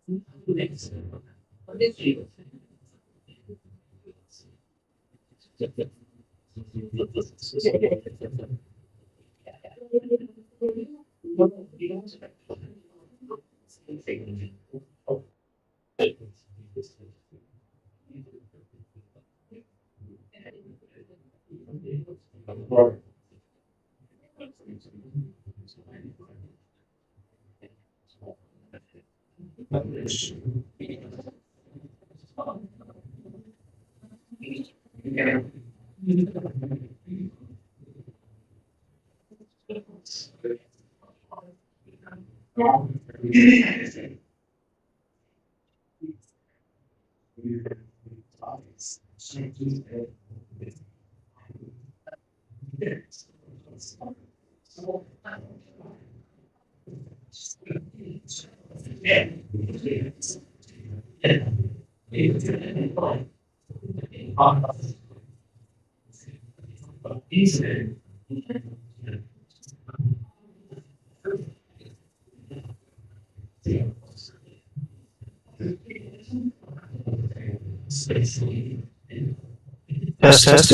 Test.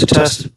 Test.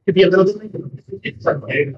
Could be a little bit. It's okay.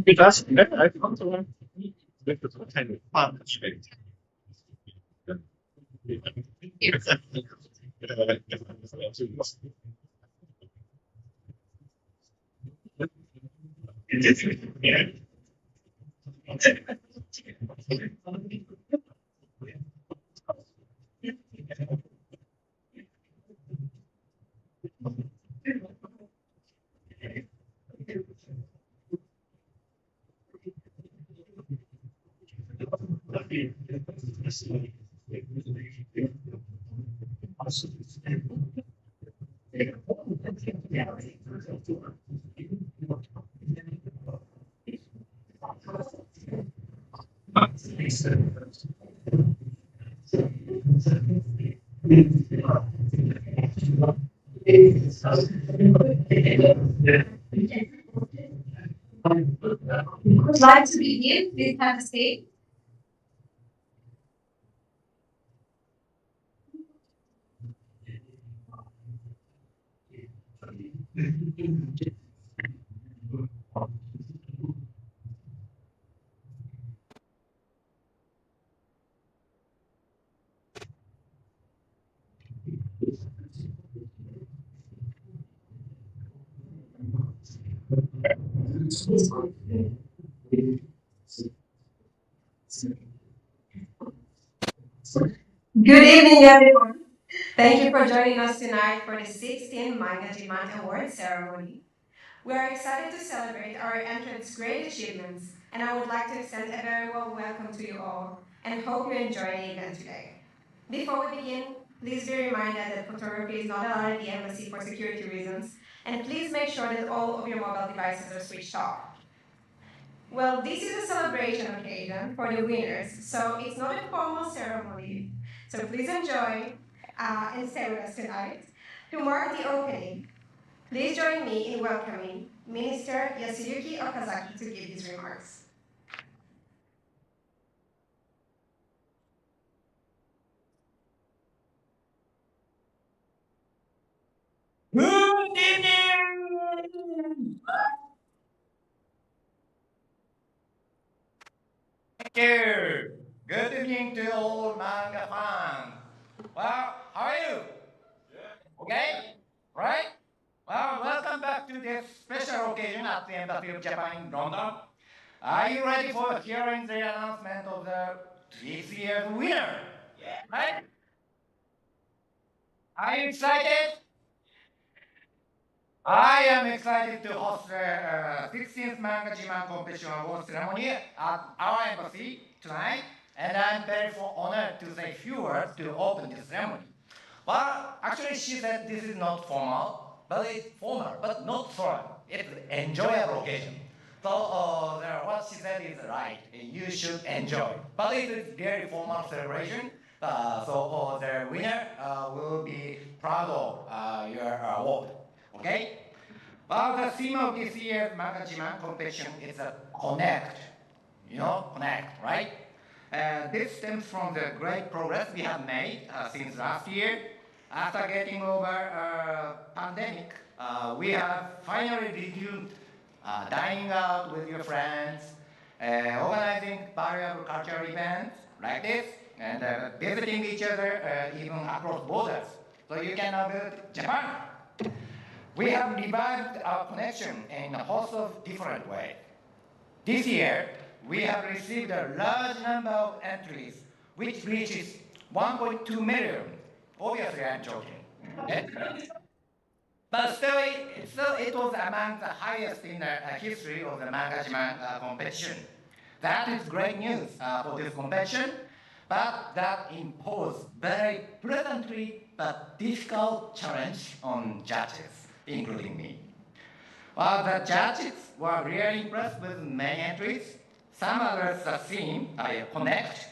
Wie das? Ne? Einfach so. Das ist so keine Fahrt schmeckt. Would like to begin, please have a seat. Good evening, everyone. Thank you for joining us tonight for the 16th Manga Jiman Award ceremony. We are excited to celebrate our entrants' great achievements, and I would like to extend a very warm welcome to you all, and hope you enjoy the event today. Before we begin, please be reminded that photography is not allowed at the embassy for security reasons, and please make sure that all of your mobile devices are switched off. Well, this is a celebration occasion for the winners, so it's not a formal ceremony. So please enjoy and stay with us tonight. To mark the opening, please join me in welcoming Minister Yasuyuki Okazaki to give his remarks. Good evening! Thank you. Good evening to all manga fans. Well, how are you? Okay? Right? Well, welcome back to this special occasion at the Embassy of Japan in London. Are you ready for hearing the announcement of this year's winner? Right? Are you excited? I am excited to host the 16th Manga Jiman Competition Award ceremony at our embassy tonight, and I'm very honored to say a few words to open this ceremony. Well, actually, she said this is not formal, but it's formal, but not solemn. It's an enjoyable occasion. So what she said is right. You should enjoy. But it is very formal celebration. So the winner will be proud of your award. Okay? Well, the theme of this year's Manga Jiman competition is a connect. You know, connect, right? This stems from the great progress we have made since last year. After getting over pandemic, we have finally resumed dining out with your friends, organizing various cultural events like this, and visiting each other even across borders. So you can now visit Japan. We have revived our connection in a host of different ways. This year, we have received a large number of entries, which reaches 1.2 million. Obviously, I'm joking. But still, it was among the highest in the history of the Manga Jiman competition. That is great news for this competition, but that imposed very pleasantly but difficult challenge on judges, including me. While the judges were really impressed with many entries, some others seem connect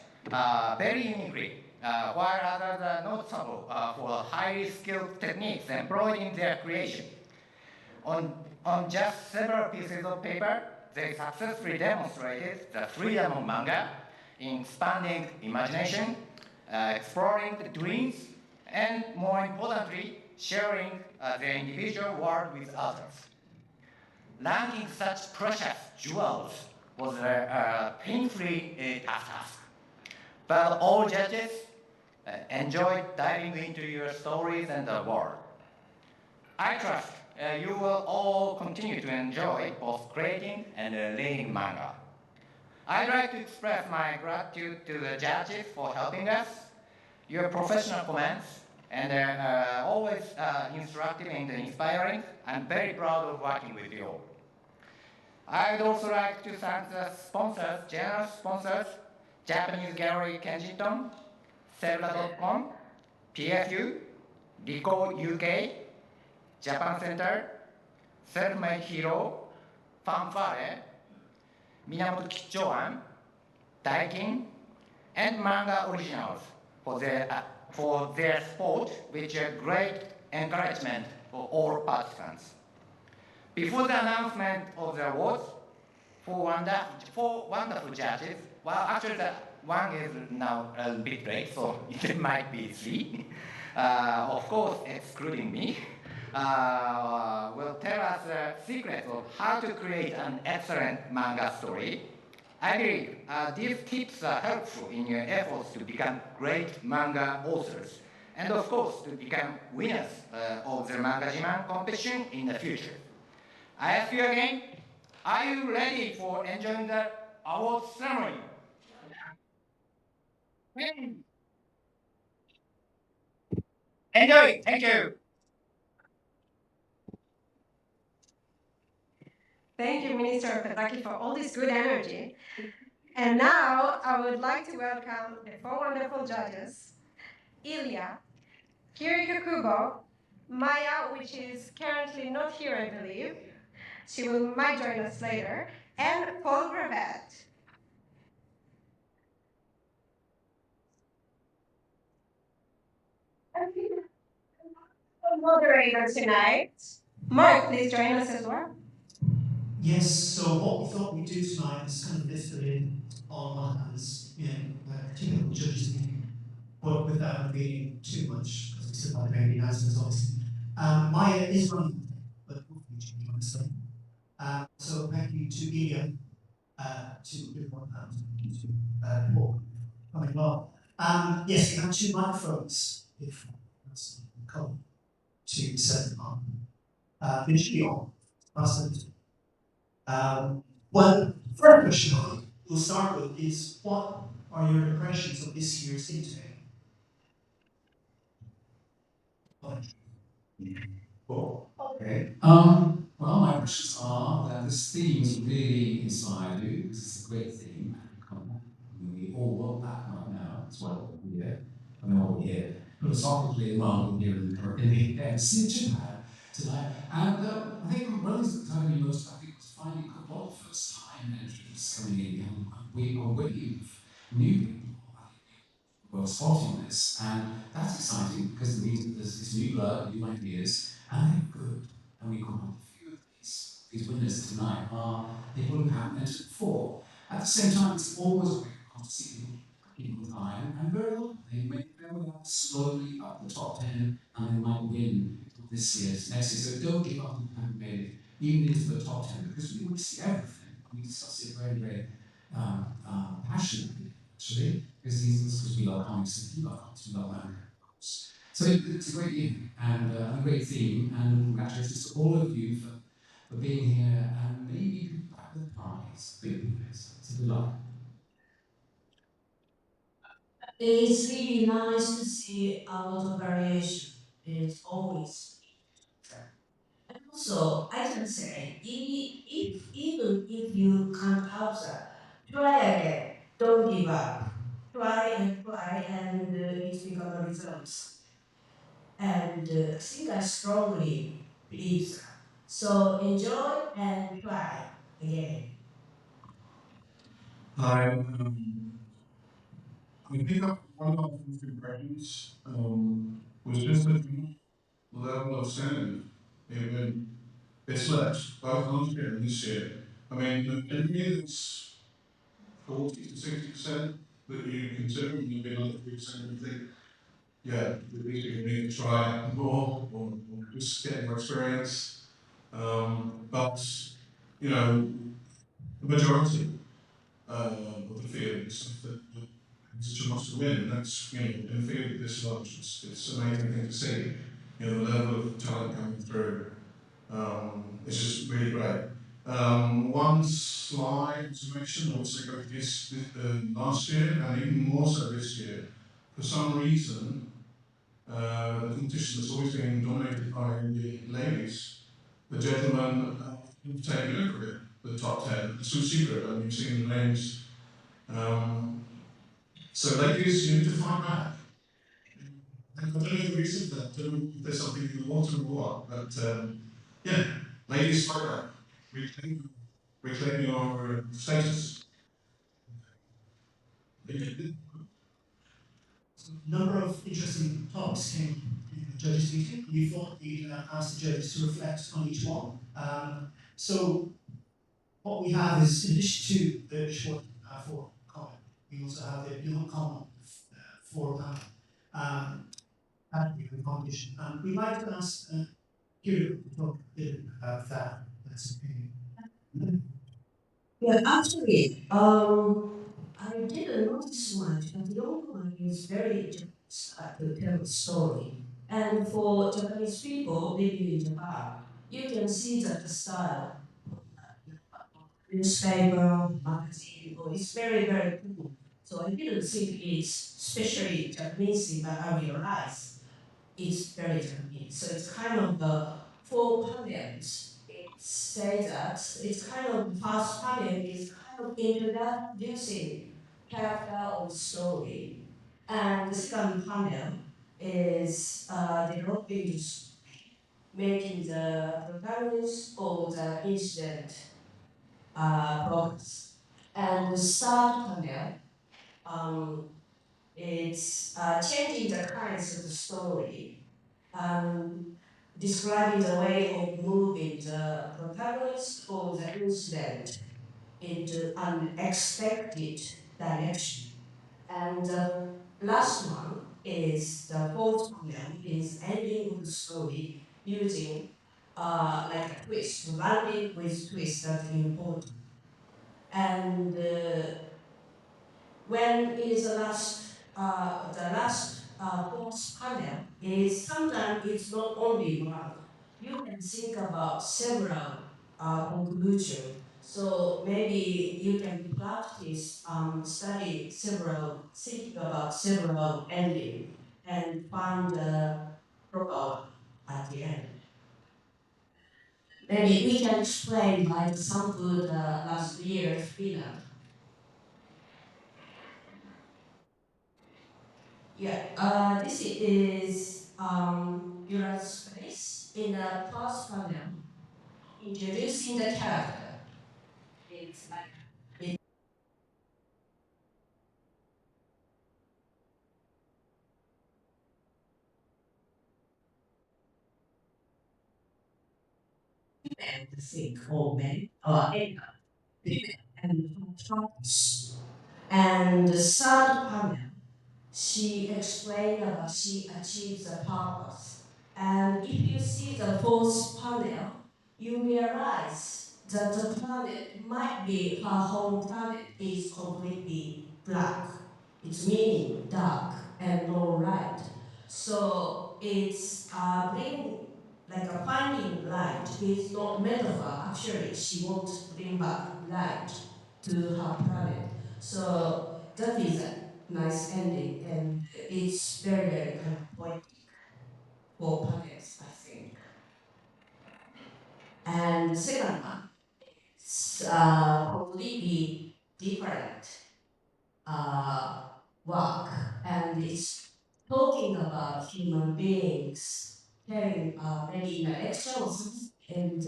very uniquely, while others are notable for highly skilled techniques employed in their creation. On, on just several pieces of paper, they successfully demonstrated the freedom of manga in expanding imagination, exploring the dreams, and more importantly, sharing their individual world with others. Ranking such precious jewels was a painfully tough task. But all judges enjoyed diving into your stories and the world. I trust you will all continue to enjoy both creating and reading manga. I'd like to express my gratitude to the judges for helping us, your professional comments, and always instructive and inspiring. I'm very proud of working with you all. I would also like to thank the sponsors, general sponsors, Japanese Gallery Kensington, Zelda.com, PFU, Rico UK, Japan Center, Self-Made Hero, Fanfare, Minamoto Kichoan, Daikin, and Manga Originals for their support, which is great encouragement for all participants. Before the announcement of the awards, four wonderful judges, well, actually, the one is now a bit late, so it might be three, of course, excluding me, will tell us the secret of how to create an excellent manga story. I believe these tips are helpful in your efforts to become great manga authors, and of course, to become winners of the Manga Jiman competition in the future. I ask you again, are you ready for enjoying the award ceremony? Enjoy! Thank you! Thank you, Minister Okazaki, for all this good energy. And now I would like to welcome the four wonderful judges, Ilya, Kiriko Kubo, Maya, which is currently not here, I believe. She might join us later, and Paul Gravet. Moderator tonight. Mark, please join us as well. Yes, so what we thought we'd do tonight is kind of lift the lid on what happens in a typical judges meeting, but without being too much, because we still have very announcements, obviously. Maya is running, but hopefully she can understand. So thank you to Ilya, to everyone, and to Paul coming along. Yes, we have two microphones, if that's cool, to set them up. They should be on. Well, first question we'll start with is, what are your impressions of this year's intake? Cool. Okay. Well, my impressions are that this theme has really inspired you, because it's a great theme. We all want that right now. That's why we're here. I mean, we're here. Philosophically, well, we're here in the Japan tonight. And I think one of the things that excited me most, I think, was finding a lot of first-time entrants coming in. We are waiting for new people. Well, spotting this, and that's exciting because it means that there's this new blood, new ideas, and they're good. And we quite a few of these winners tonight are people who haven't entered before. At the same time, it's always a great to see people time, and very often they make their way up slowly up the top 10, and they might win this year, next year. So don't give up if you haven't made it, even into the top 10, because we want to see everything. We discuss it very, very passionately, actually, because we love comics, and you love comics, we love manga, of course. So it's a great evening and a great theme, and congratulations to all of you for being here and maybe back with the prize, big prize. So good luck. It's really nice to see a lot of variation. It's always. And also, I can say, even if you can't answer, try again. Don't give up. Try, and it's become a result. And I think I strongly believe that. So enjoy and try again. I, I think one of my first impressions was just the level of standard. It, it's less, both last year and this year. I mean, generally it's 40 to 60% that you consider, and maybe another 3% you think, yeah, these people need to try more or just get more experience. But, you know, the majority of the field is stuff that such a must win, and that's, you know, in a field this large, it's an amazing thing to see. You know, the level of talent coming through. It's just really great. One slight observation, I would say both last year and even more so this year. For some reason, the competition has always been dominated by the ladies. The gentlemen have taken over it, the top 10. It's no secret, I mean, you've seen the names. Um, so ladies, you need to fight back. I don't know the reason for that. I don't know if there's something in the water or what, but yeah, ladies, fight back. Reclaim, reclaim your status. A number of interesting topics came in the judges' meeting. We thought we'd ask the judges to reflect on each one. So what we have is, in addition to the short form comment, we also have the long comment for category of the competition. And we'd like to ask Kirill to talk a bit about that. That's okay. Yeah, actually, I didn't notice much, but the old one is very Japanese to tell a story. And for Japanese people living in Japan, you can see that the style, newspaper, magazine, or it's very, very cool. So I didn't think it's especially Japanese, but I realized it's very Japanese. So it's kind of the four panels. It says that it's kind of the first panel is kind of introducing character or story, and the second panel is developing the story, making the protagonist or the incident progress. And the third panel, um, it's changing the kinds of the story, describing the way of moving the protagonist or the incident into unexpected direction. And the last one is the fourth panel is ending of the story using like a twist, landing with twist that's important. And when it is the last fourth panel is sometimes it's not only one. You can think about several conclusions. So maybe you can practice, study several, think about several ending and find the proper at the end. Maybe we can explain by example the last year's winner. Yeah, this is your space in the first panel, introducing the character. It's like and think or men or anger, and focus. And the third panel, she explained about she achieves the purpose. And if you see the fourth panel, you realize that the planet might be her home planet is completely black. Its meaning dark and no light. So it's bringing like a finding light is not metaphor. Actually, she wants to bring back light to her planet. So that is a nice ending, and it's very, very kind of poetic for planets, I think. And the second one is completely different work, and it's talking about human beings, telling maybe in a lecture or something, and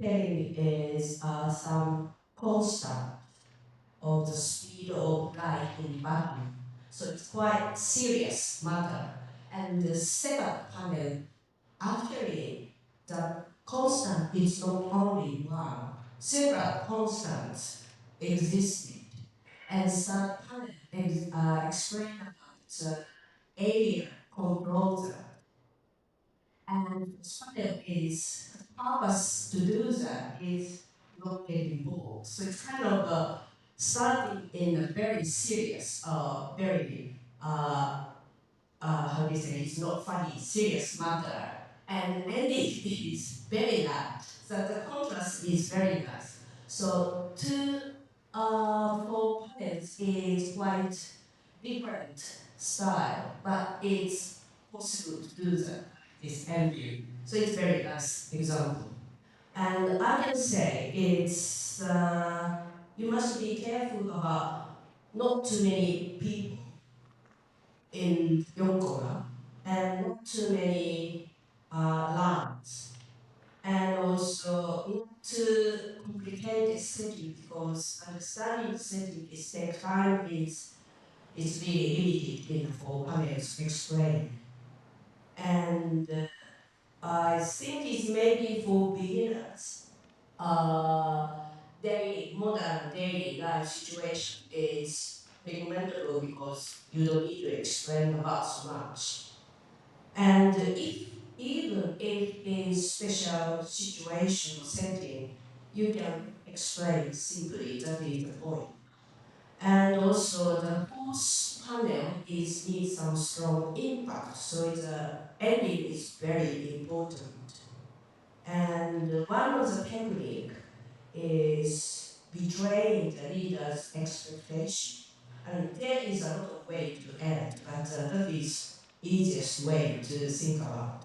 telling is some constant of the speed of light in vacuum. So it's quite serious matter. And the second panel, actually, the constant is not only one. Several constants existed. And third panel explain about the alien controls. And Sweden is purpose to do that is not getting involved. So it's kind of starting in a very serious, very how do you say, it's not funny, serious matter. And ending is very light. So the contrast is very nice. So two four panels is quite different style, but it's possible to do that. This MU. So it's very nice example. And I can say it's you must be careful about not too many people in Yokohama and not too many lines. And also not too complicated setting because understanding the setting is take time is really limited in for panels explain. And I think it's maybe for beginners. Modern daily life situation is recommendable because you don't need to explain about so much. And if even if in special situation or setting, you can explain simply, that is the point. And also the fourth panel is needs some strong impact, so the ending is very important. And one of the technique is betraying the leader's expectation. And there is a lot of way to end, but that is easiest way to think about.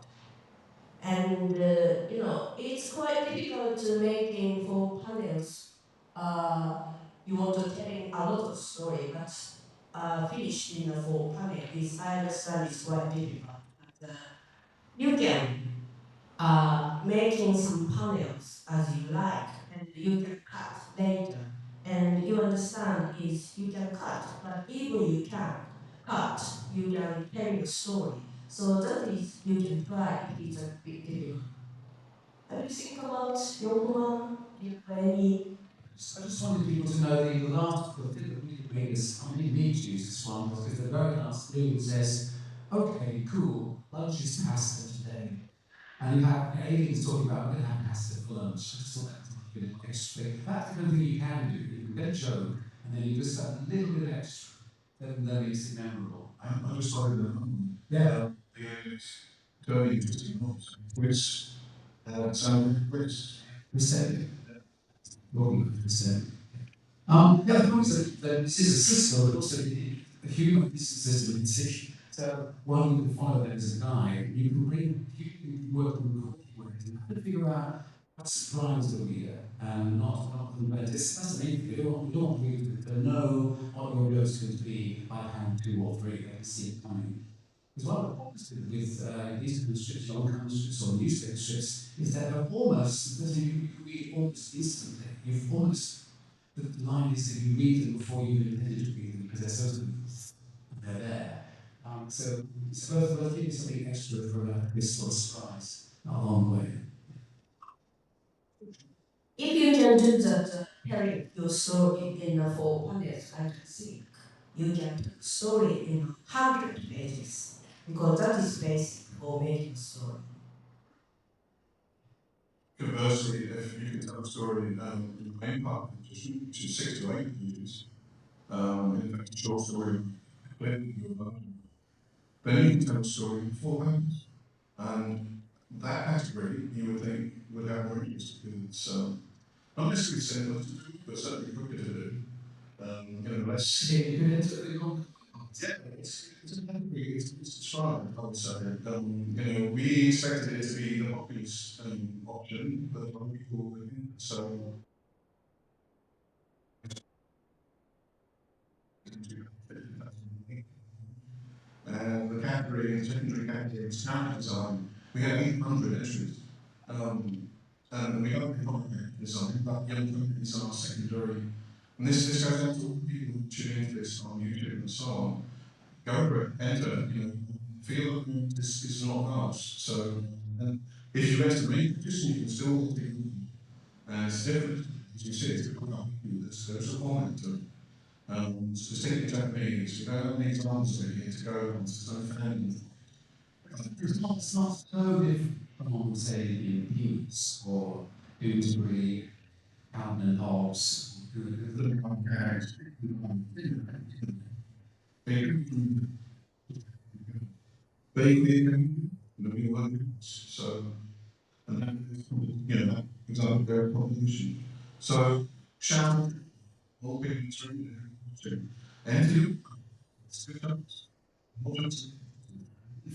And it's quite difficult to making four panels. You want to telling a lot of story, but finished in the four panel is I understand is quite difficult. But, you can making some panels as you like, and you can cut later. And you understand is you can cut, but even you can cut, you can tell your story. So that is you can try if it's a bit difficult. Have you think about Yokohama? Do you have any? I just wanted people to know the last the thing that really made us, I mean, me choose this one because the very last clue says, okay, cool, lunch is pasta today. And you have aliens talking about, we're going to have pasta for lunch. I just thought that was a bit extra. That's the kind of thing you can do. You can get a joke, and then you just add a little bit of extra. Then that makes it memorable. I just thought that, yeah, the aliens turning into demons, which sounded great. We said it. We said it. Yeah, the point is that this is a system, but also a human system in sich. So while you can follow that as a guide, you can work on the ways and have to figure out what surprise the reader and not convert. That's the main thing. We don't want readers to know what your joke's going to be by pound two or three. They can see it coming. Because one of the problems with these kind of strips, long kind of strips or newspaper strips, is that they're almost, you read almost instantly. You've almost the line is that you read them before you even intended to read them because they're so sort of they're there. So both give you something extra for this sort of surprise along the way. If you can do that, telling your story in a 400, I think you can put story in 100 pages because that is basic for making a story. Conversely, if you can tell a story in the main part of the edition, which is 6 to 8 pages, in fact, a short story, then you can tell a story in 4 pages. And that category, you would think, would have more interest because it's not necessarily similar to do, but certainly quicker to do. Less. Yeah, it's a category, it's a trial, I would say. We expected it to be the obvious option, but a lot of people were in. So, and the category, the secondary category was character design. We had 800 entries. And we don't have design, but young companies are secondary. And this goes out to all the people who tune into this on YouTube and so on. Go for it, enter, feel that this is not ours. So, and if you enter main competition, you can still enter, and it's different. As you see, it's different. There's a format to it. So particularly Japanese, we don't have any examples of it here to go on, there's no fan. It's not so different from, say, the Europeans or Dewsbury, Calvin and Hobbes, who look on gags. They we work so, and then, that example, their proposition. So, shout all people through, and you,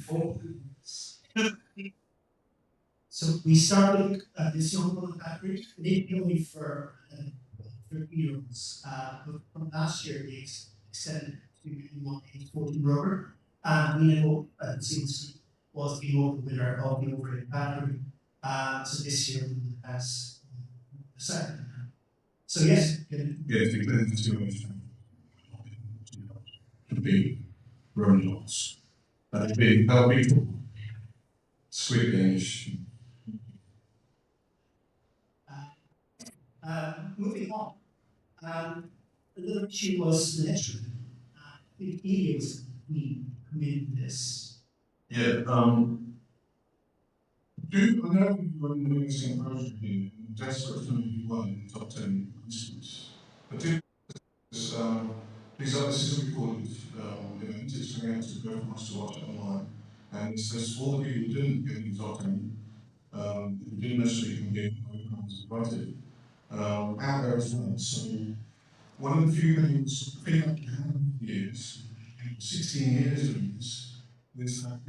four. So we started this young woman factory initially for 30 years, but from last year we extended to one age 14 rubber, and we know CNC was the overall winner of the overall factory. So this year as the second. So yes, Yes, because the situation to be Romans. And be how people speak English. moving on. Another issue was the lecture. I think Ilya was the committed this. Yeah, I know when we're using version here, desperate to be one in the top 10 instance. But this is a recorded event, it's going out to go for us to watch it online. And it says all the people who didn't get in the top 10, who didn't necessarily compete, who was invited, out there as well. So one of the few things, feedback I have years, 16 years doing this, is that,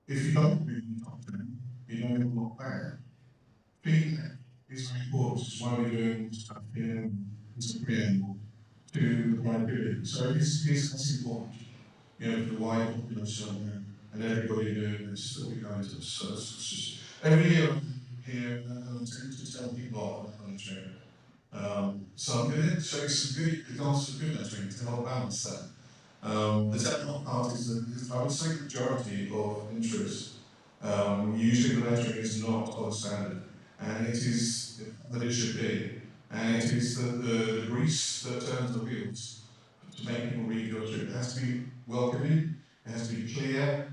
if you don't read the top 10, you don't get a lot back. Feedback is very important, which is why we're doing stuff here, it's a preamble to the criteria. So it's important, for the wide population and everybody doing this that we go into this. So it's just, every year I'm here and I tend to tell people off on the train. So I'm going to show you some good examples of good lettering to help balance that. The technical part is that I would say the majority of interest, usually the lettering is not on standard, and it is that it should be, and it is the grease that turns the wheels to make people read your script. It has to be welcoming, it has to be clear,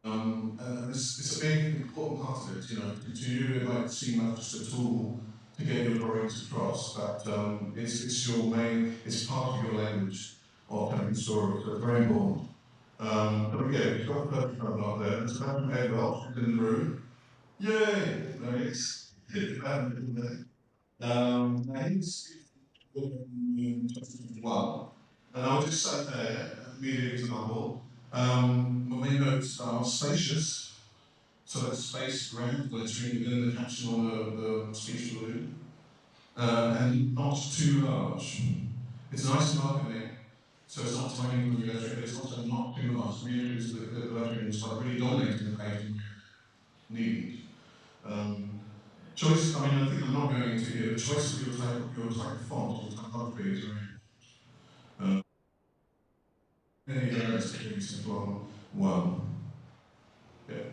and it's a big important part of it. To do it might seem like just a tool to get your drawings across, but it's your main, it's part of your language of telling the story, so it's very important. But yeah, we've got the perfect trouble up there. There's about an Ed Welch in the room. Yay! There he is. Now he's 2021. And I would just say there, immediate example, my main notes are spacious, so that's space, ground, lettering within the caption on the speech balloon, and not too large. It's nice and welcoming, so it's not tiny when you lettering, but it's also not too large. We use the lettering is like really dominating the page and needn't. Choice, I mean, I think I'm not going into here, the choice of your type of font, your typography is very any areas that you from one. Yeah.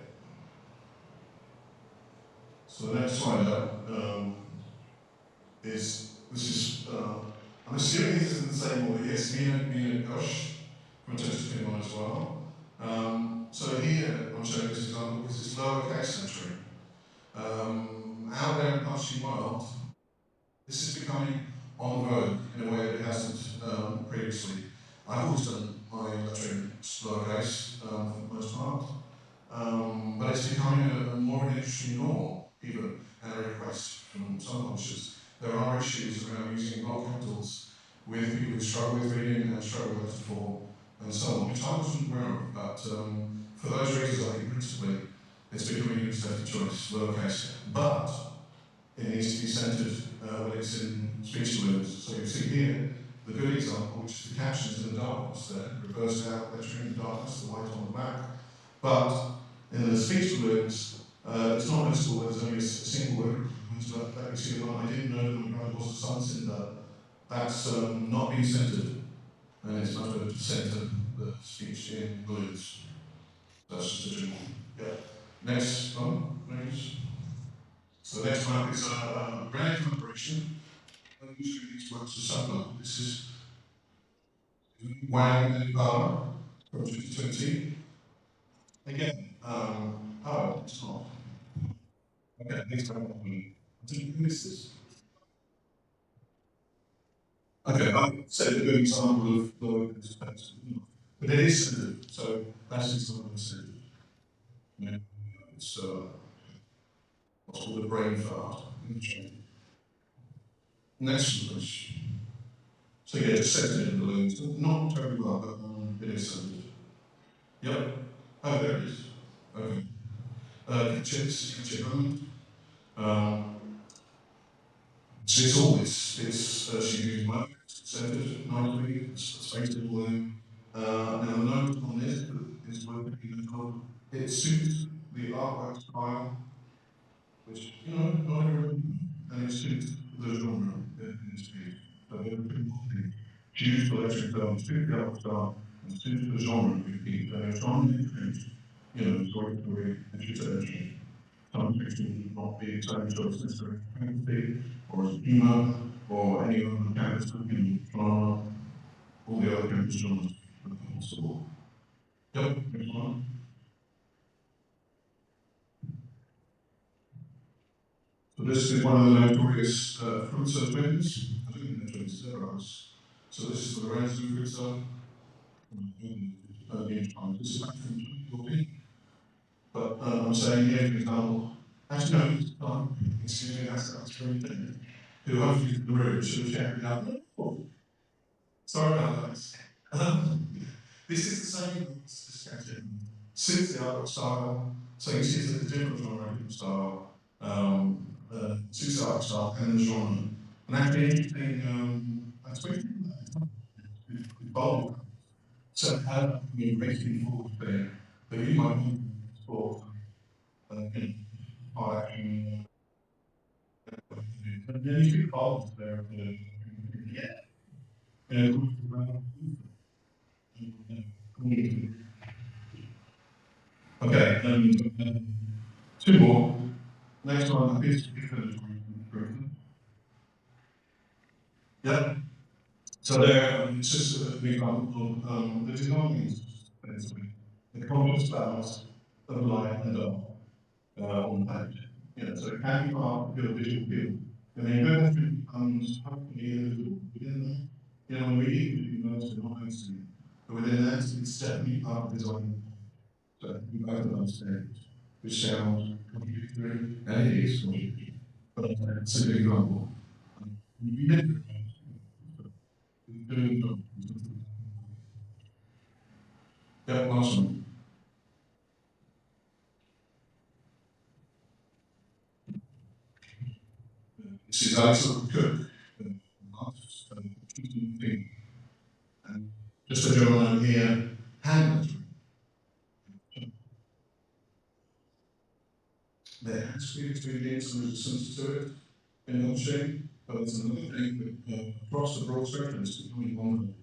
So the next slide up is, this is, I'm assuming this isn't the same order. Yes, Mina Gosh from Toast Pin as well. So here I'm showing this example because it's lowercase lettering. Out there in the publishing world, this is becoming on vogue in a way that it hasn't previously. I've always done my lettering lowercase for the most part. But it's becoming a more an interesting norm, even, and a request from some publishers. There are issues around using block capitals with people who struggle with reading and struggle with letter form and so on, which I wasn't aware of, but for those reasons, I think principally it's becoming a step of choice, lowercase. But it needs to be centered when it's in speech balloons. So you see here the good example, which is the captions in the darkness there, reversed out lettering in the darkness, the white on the black. But in the speech balloons, It's not noticeable that there's only a single word, but you see the one I didn't know that my brother was the sun cinder. That's not being centered, and it's much better to center the speech in words. That's just a general. Yeah. Next one, please. So the next one is a brand collaboration. Usually these works are similar. This is Wang and Bar from 2020. Again, oh, it's not. Okay, next one. I think who is this? Okay, I said a good example of the but it is centered, so that's an example of centered. Yeah, it's what's called a brain fart. Next one. So yeah, just set it in the balloons. Not terribly well, but it is centered. Yep. Oh, there it is. Okay. Kitchen. Um, so it's always, she uses work, centered, nicely, space it all in. Now the note on this is working called, it suits the artwork style, which, you know, not everybody, and it suits the genre in this piece. So everything choose the electric film, suit the artwork style, and suit the genre of the piece. And it's on the you know, story, and she's actually some fiction not be exciting to us necessarily fantasy or humor or any other campus cooking drama, all the other campus genres that are possible. Yep, next one. So this is one of the notorious Fruitzer twins. I don't think they're twins, they're brothers. So this is the Lorenzo Fruitzer. This is back from 2014. But I'm saying here, for example, actually no, excuse me, that's very thing. Who hopefully in the room should have checked it out. Oh, sorry about that. This is the same discussion. Since the art style, so you see it's a different genre, different style, since the art style and the genre. And actually, anything, I suppose, bold. So, how we breaking forward there, but you might want for, hard action, and then you see bold there, yeah. Okay, two more. Next one is yeah. So there, it's just an example of the design basically the conscious balance of light and dark on page. You know, so it can be part of your visual field. And then eventually becomes hopefully invisible within that. You know, when we eat, we can notice it, not noticing it. But within that, it's definitely part of design. So we both understand which sounds contradictory, and it is contradictory. But it's a good example. We did yeah, last one. This is Alexander Cook, artist, thing. And just a general note here, hand there has to be between some resistance to it in publishing, but it's another thing that across the broad spectrum is becoming one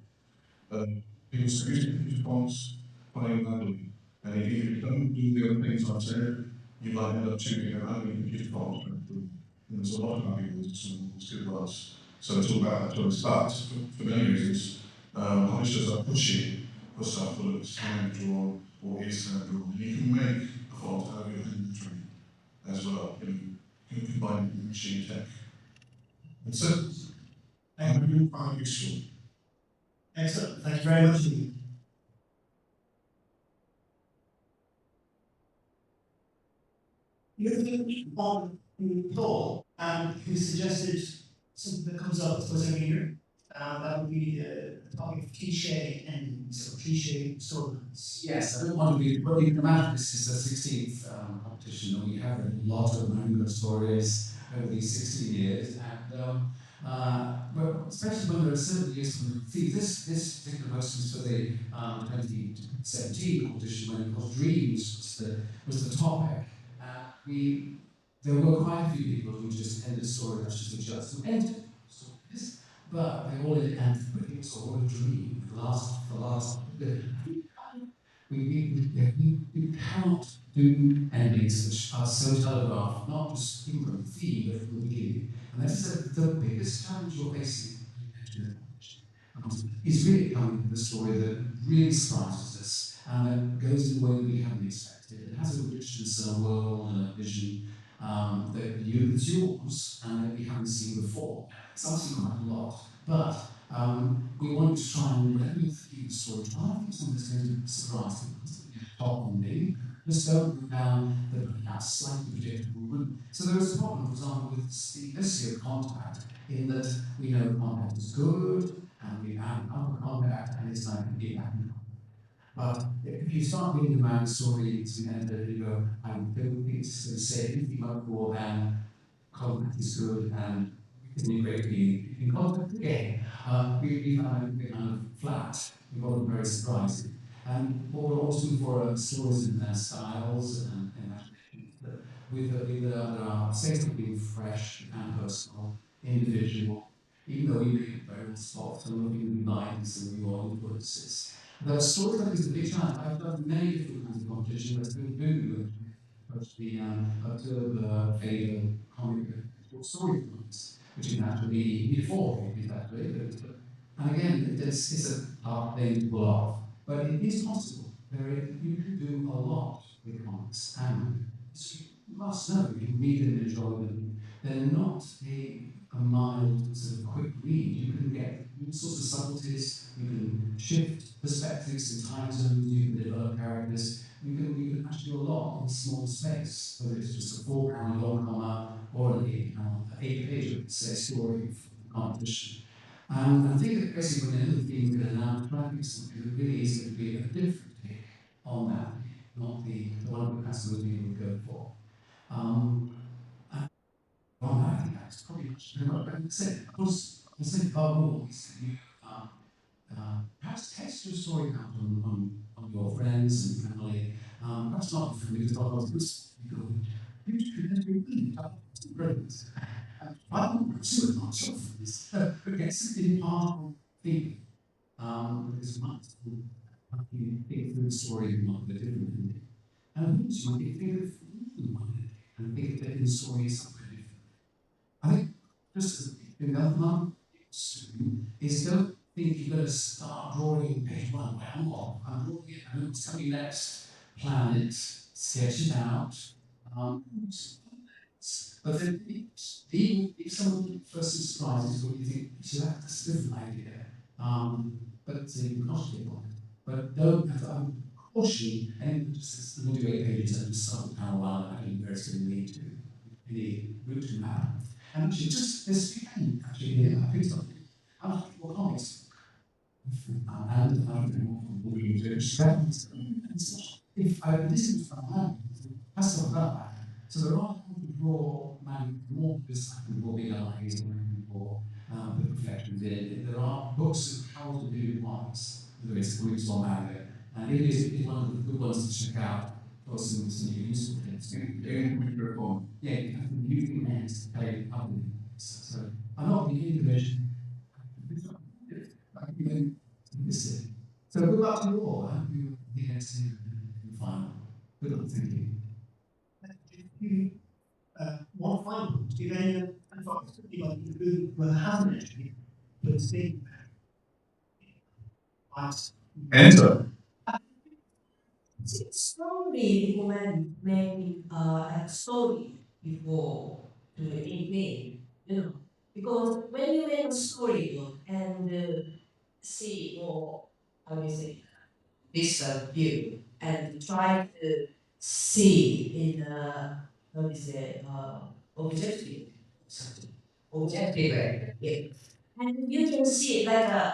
people using these fonts playing badly. And if you don't do the other things I've said, you might end up choosing a badly computer font. And there's a lot of arguments as good as us. So it's all about that choice. But for many reasons, publishers are pushing for stuff that looks hand drawn or is hand drawn. And you can make a font out of your hand lettering as well. You can combine it with machine tech. And so, I hope you find it useful. Excellent. Thank you very much. You on Paul, who suggested something that comes up, I suppose, every year. That would be the topic of cliche endings or cliche storylines. Yes, I don't want to be, but you can imagine this is the 16th competition, and we have a lot of manga stories over these 16 years, and but especially when there are certain years when this particular post was for the 2017 competition when it was Dreams was the topic. we there were quite a few people who just ended the story that's just a just who ended stories, but they all ended, and but it was all a dream. We cannot do endings which are so telegraphed, not just even from the theme, but from the beginning. And that is the biggest challenge you're facing is really coming with a story that really surprises us and that goes in a way that we haven't expected. It has a richness and a world and a vision that's yours and that we haven't seen before. It's obviously quite a lot, but we want to try and, whenever you're thinking of a story, try and think of something that's going to surprise people. Top on me, just don't go down the perhaps slightly predictable route. So there is a problem, for example, with this year contact, in that we know contact is good, and we have upper contact, and it's like a happen. But if you start reading about the story to the end of it, you go, I don't think it's going to say anything much more than contact is good and isn't it great to be in contact again? We found it kind of flat. We wasn't very surprising. And what we're always looking for are stories and styles and imaginations that there are things that being fresh and personal, individual, even though we make very well spots and looking at lines and your influences. The storytelling is a big challenge. I've done many different kinds of competitions. Let's do the observer, failure, comic, story points, which is actually before it is actually. And again, it's a hard thing to pull off, but it is possible. You can do a lot with comics, and you must know you can read and enjoy them. They're not a mild sort of quick read. You can get all sorts of subtleties. You can shift perspectives and time zones. You can develop characters. You can actually do a lot in a small space, whether it's just a 4 panel long comma or an 8 panel, 8 page story for competition. I think that basically when anything being good enough, try to think something that really is going to be a different take on that, not the one that customers would go for. On that, I think that's probably very much better to say. Of course, the thing about rules, you perhaps test your story out on your friends and family. Perhaps not for me, because I was this good. You should be brilliant. I don't pursue it myself, but get something part of thinking. Because you might think through the story in a bit differently. And also, you might think of and think that in the story is something different. I think just as in the other one is don't think you've got to start drawing page one. I'm drawing it, I know what's coming next. Plan it, sketch it out. Um, but then if someone first is surprised is what you think, so that's a different idea. But so you can not get on it. But don't have to caution and just look at 8 pages and just start with how well I don't know where it's going to lead to. Any route to map. And actually, just this weekend, actually, here, I picked up a comics. And I don't know what we do. If I listen to my mind, that's not that. So there are people who draw more this will be eyes or the reflections in. There are books of how to do ones, whether it's groups or manga. And it is one of the good ones to check out for some useful things. Yeah, you have to use the hands to play other things. So I'm not beginning to mention. I can listen. So good luck to you all. I hope you get to the final. Good luck, thank you. One final point, do you have any advice to anybody who hasn't actually put speaking Enter. It's strongly recommend making a story before to anything, because when you make a storybook and see more, how do you say, this view and try to see in how do you say, objective, objective way. Yeah. And you can see it like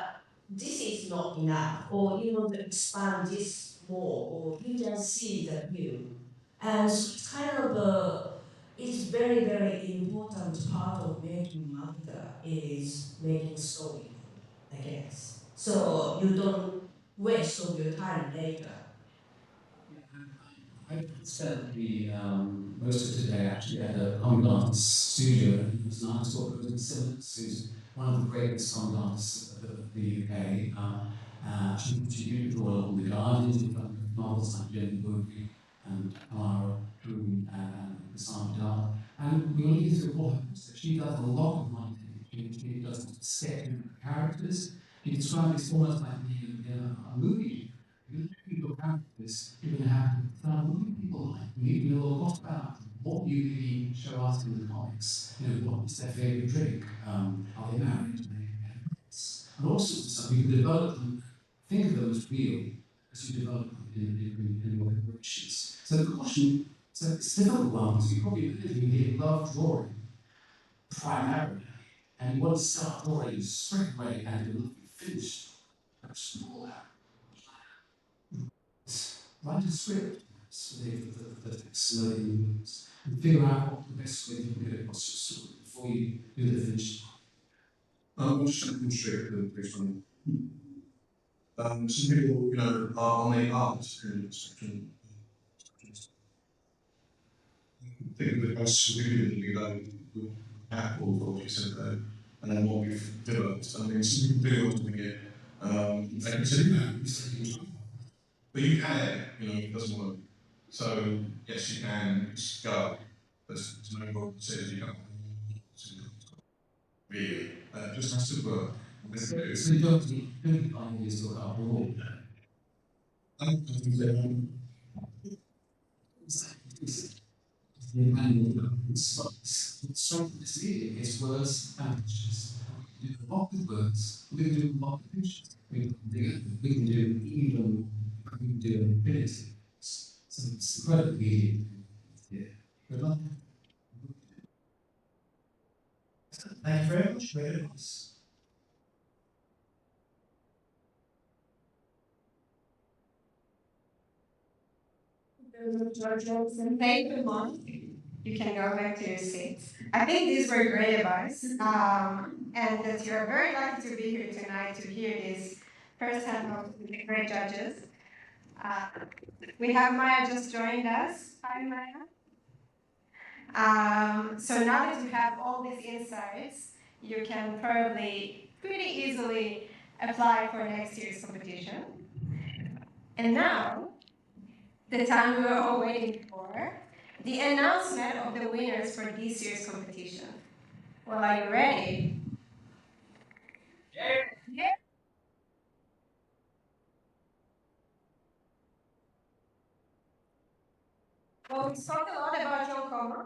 this is not enough, or you want to expand this more, or you can see the view. And so it's kind of it's very, very important part of making manga is making story, I guess. So you don't waste of your time later. I spent the most of today actually at a comic artist studio, and it was an artist called Rosie Simmons, who's one of the greatest comic artists of the UK. She used to draw on the Guardian, she done novels like Jenny Boogie and Clara Drew and Cassandra Dart. And we only get to all her books. She does a lot of writing. She does sketching of characters. She describes it almost like a movie. You look at this, you're going to have to tell what do people like. You know a lot about what you really show us in the comics. You know, what is their favourite drink? Are they married? Do they have pets? And all sorts of stuff. You can develop them, think of them as real as you develop them in your illustrations. So the caution, so it's a difficult one because you probably really love drawing primarily, and you want to start drawing straight away and you're looking finished. Explore that. Write a script so the slowly moves and figure out what the best way to get it across your story before you do the finished. What's something straight to this one? Some people, are on the art section. I think the most significantly with Apple, what you said there, and then what we've developed. I mean, some people do want to get, they consider that. But you can, it doesn't work. So, yes, you can just go. There's no one that says you can't. Really. Just has to work. So you don't need ideas to help all. I think that, It's misleading. It's words and pictures. We can do a lot with words. We can do a lot with pictures. We can do even. We can do infinity. So it's incredibly yeah. Good luck. Thank you very much. Very nice. Thank you, Mom. You can go back to your seats. I think these were great advice, and that you're very lucky to be here tonight to hear this firsthand of the great judges. Uh, we have Maya just joined us. Hi, Maya. So now that you have all these insights, you can probably pretty easily apply for next year's competition. And now, the time we were all waiting for, the announcement of the winners for this year's competition. Well, are you ready? Yeah. Well, we talked a lot about Yonkoma.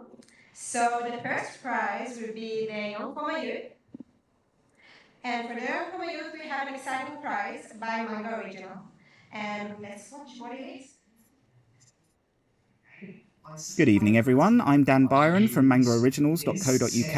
So the first prize would be the Yonkoma Youth. And for the Yonkoma Youth, we have an exciting prize by Manga Original. And let's watch what it is. Good evening, everyone. I'm Dan Byron from mangaoriginals.co.uk.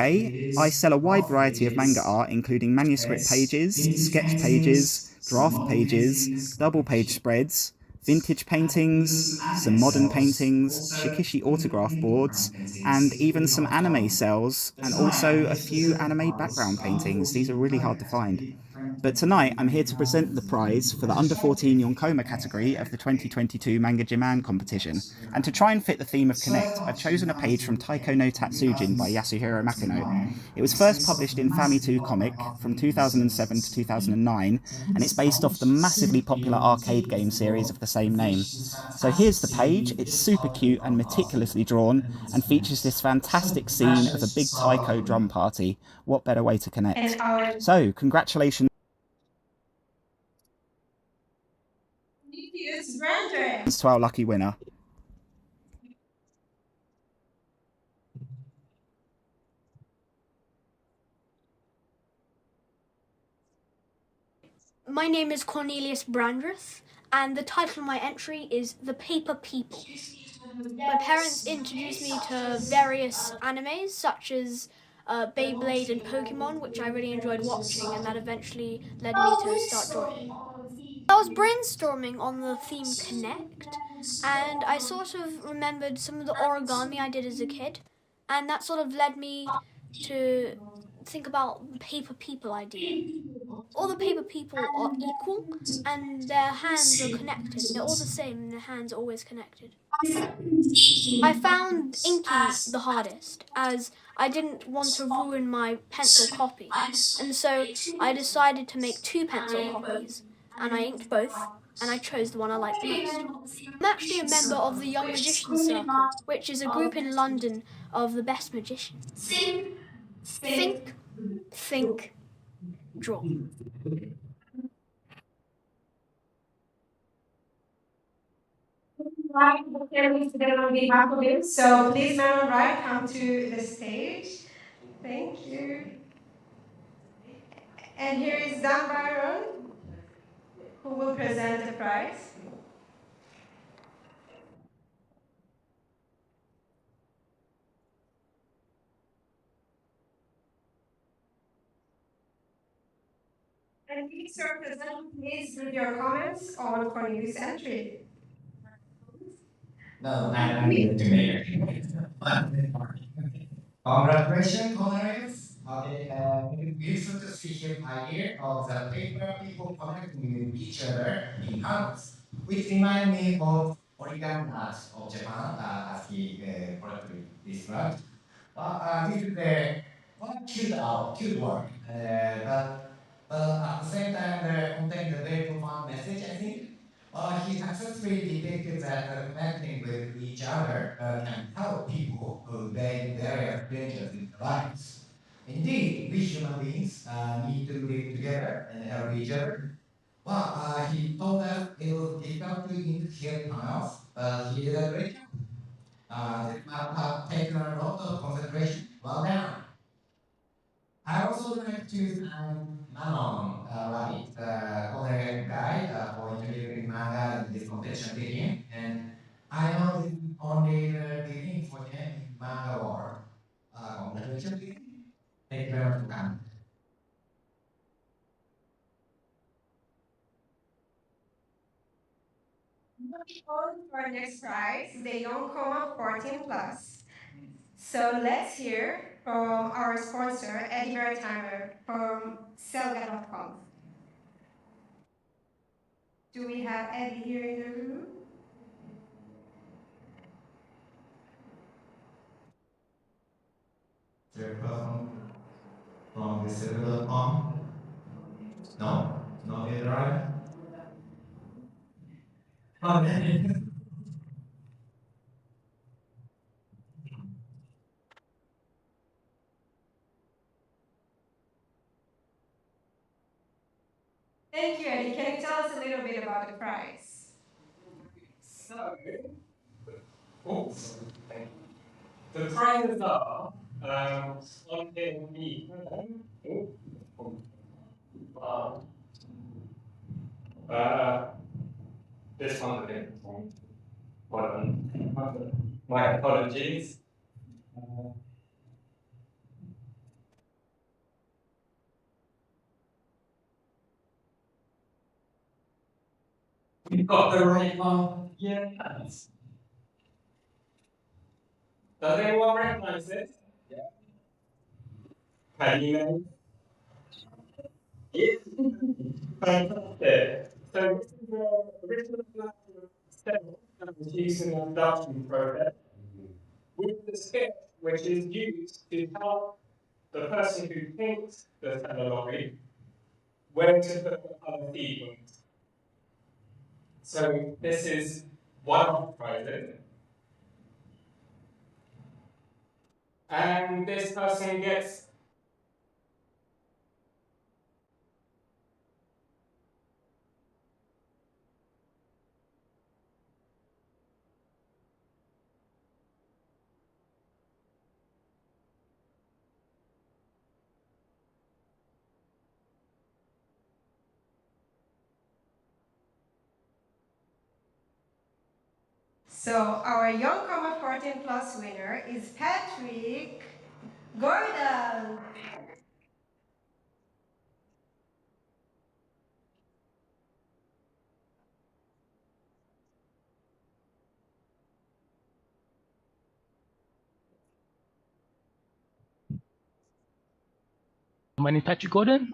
I sell a wide variety of manga art, including manuscript pages, sketch pages, draft pages, double page spreads, vintage paintings, some modern paintings, Shikishi autograph boards, and even some anime cells, and also a few anime background paintings. These are really hard to find. But tonight I'm here to present the prize for the under 14 Yonkoma category of the 2022 Manga Jiman competition. And to try and fit the theme of Connect, I've chosen a page from Taiko no Tatsujin by Yasuhiro Makino. It was first published in Famitsu Comic from 2007 to 2009, and it's based off the massively popular arcade game series of the same name. So here's the page. It's super cute and meticulously drawn, and features this fantastic scene of a big taiko drum party. What better way to connect? So, congratulations to our lucky winner. My name is Cornelius Brandreth, and the title of my entry is The Paper People. My parents introduced me to various animes, such as Beyblade and Pokemon, which I really enjoyed watching, and that eventually led me to start drawing. I was brainstorming on the theme Connect, and I sort of remembered some of the origami I did as a kid, and that sort of led me to think about the paper people idea. all the paper people are equal and their hands are connected. They're all the same and their hands are always connected. I found inking the hardest, as I didn't want to ruin my pencil copy, and so I decided to make 2 pencil copies, and I inked both, and I chose the one I liked the most. I'm actually a member of the Young Magicians Circle, which is a group in London of the best magicians. Think, think, draw. Right, together on behalf of him. So please, man on right, come to the stage. Thank you. And here is Dan Byron, who will present the prize. And please, sir, present please with your comments on Cornelius' entry. No, I'm going to make it. Congratulations, Cornelius. Okay, it's beautiful to see his idea of the paper people connecting with each other in colors, which remind me of origami art of Japan, as he correctly described. This is a cute work, but at the same time, it contains a very profound message, I think. He successfully depicted that connecting with each other can help people who face various dangers in their lives. Indeed, we human beings need to live together and help each other. Well, he told us it was difficult to ink his panels, but he did a great job. This must have taken a lot of concentration. Well done. I also like to thank Manon Rabbit, the Korean guy, for introducing manga in this competition with him. And I know this is only the beginning for him in manga world. Congratulations to him. Thank you very much for coming. Moving on to our next prize, the Young Coma 14 Plus. So let's hear from our sponsor, Eddie Meritimer from Selga.com. Do we have Eddie here in the room? Third person from the civil.com. No? Not yet arrived? Okay. Thank you, Eddie. Can you tell us a little bit about the prize? So, oh, thank you. The prizes are on the uh, uh, this one's a different one. Hold on. My apologies. We've got the right one. Yes. Does anyone recognize this? Yeah. Can you name? Yes. Fantastic. So this is the original step that was used in the production process with the script which is used to help the person who thinks the technology where to put the other sequence. So this is one of the prizes. And this person gets. So our Young Coma 14 Plus winner is Patrick Gordon. My name is Patrick Gordon.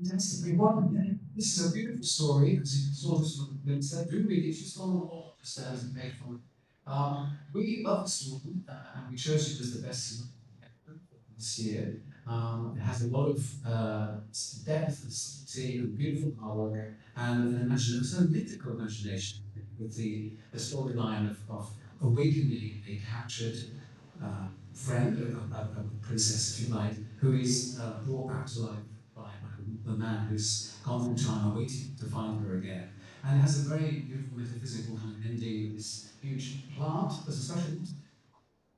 Fantastic. Yeah, this is a beautiful story. As you saw this from Vincent, do read it. She's done a lot of stands and paid for it. We love the story, and we chose it as the best this year. It has a lot of depth and subtlety and beautiful artwork and an imagination, a mythical imagination with the storyline of awakening a captured friend, a princess, if you like, who is brought back to life by the man who's gone through time waiting to find her again. And it has a very beautiful metaphysical kind of ending with this huge plant.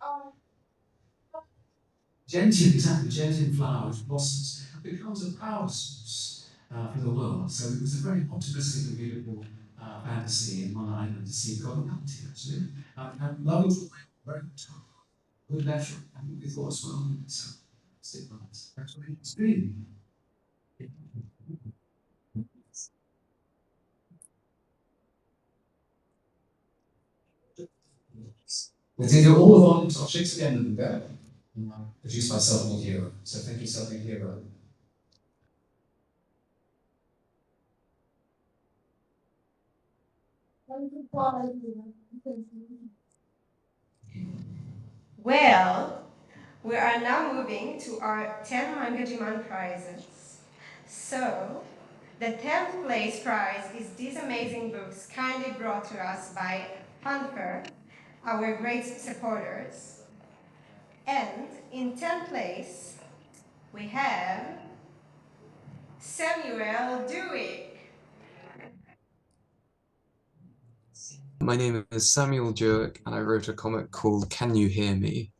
There's a special gentian, exactly, gentian flower which blossoms and becomes a power source for the world. So it was a very optimistic and beautiful fantasy in one island to see godly actually. And love is very good natural and with God as well. So stick with us. That's what it's been. These are all the volumes of Shakespeare and the produced by Self-Made Hero. So thank you, Self-Made Hero. Well, we are now moving to our 10 Manga Jiman prizes. So, the 10th place prize is these amazing books kindly brought to us by Hunter, our great supporters. And in 10th place, we have Samuel Dewey. My name is Samuel Jurek, and I wrote a comic called Can You Hear Me?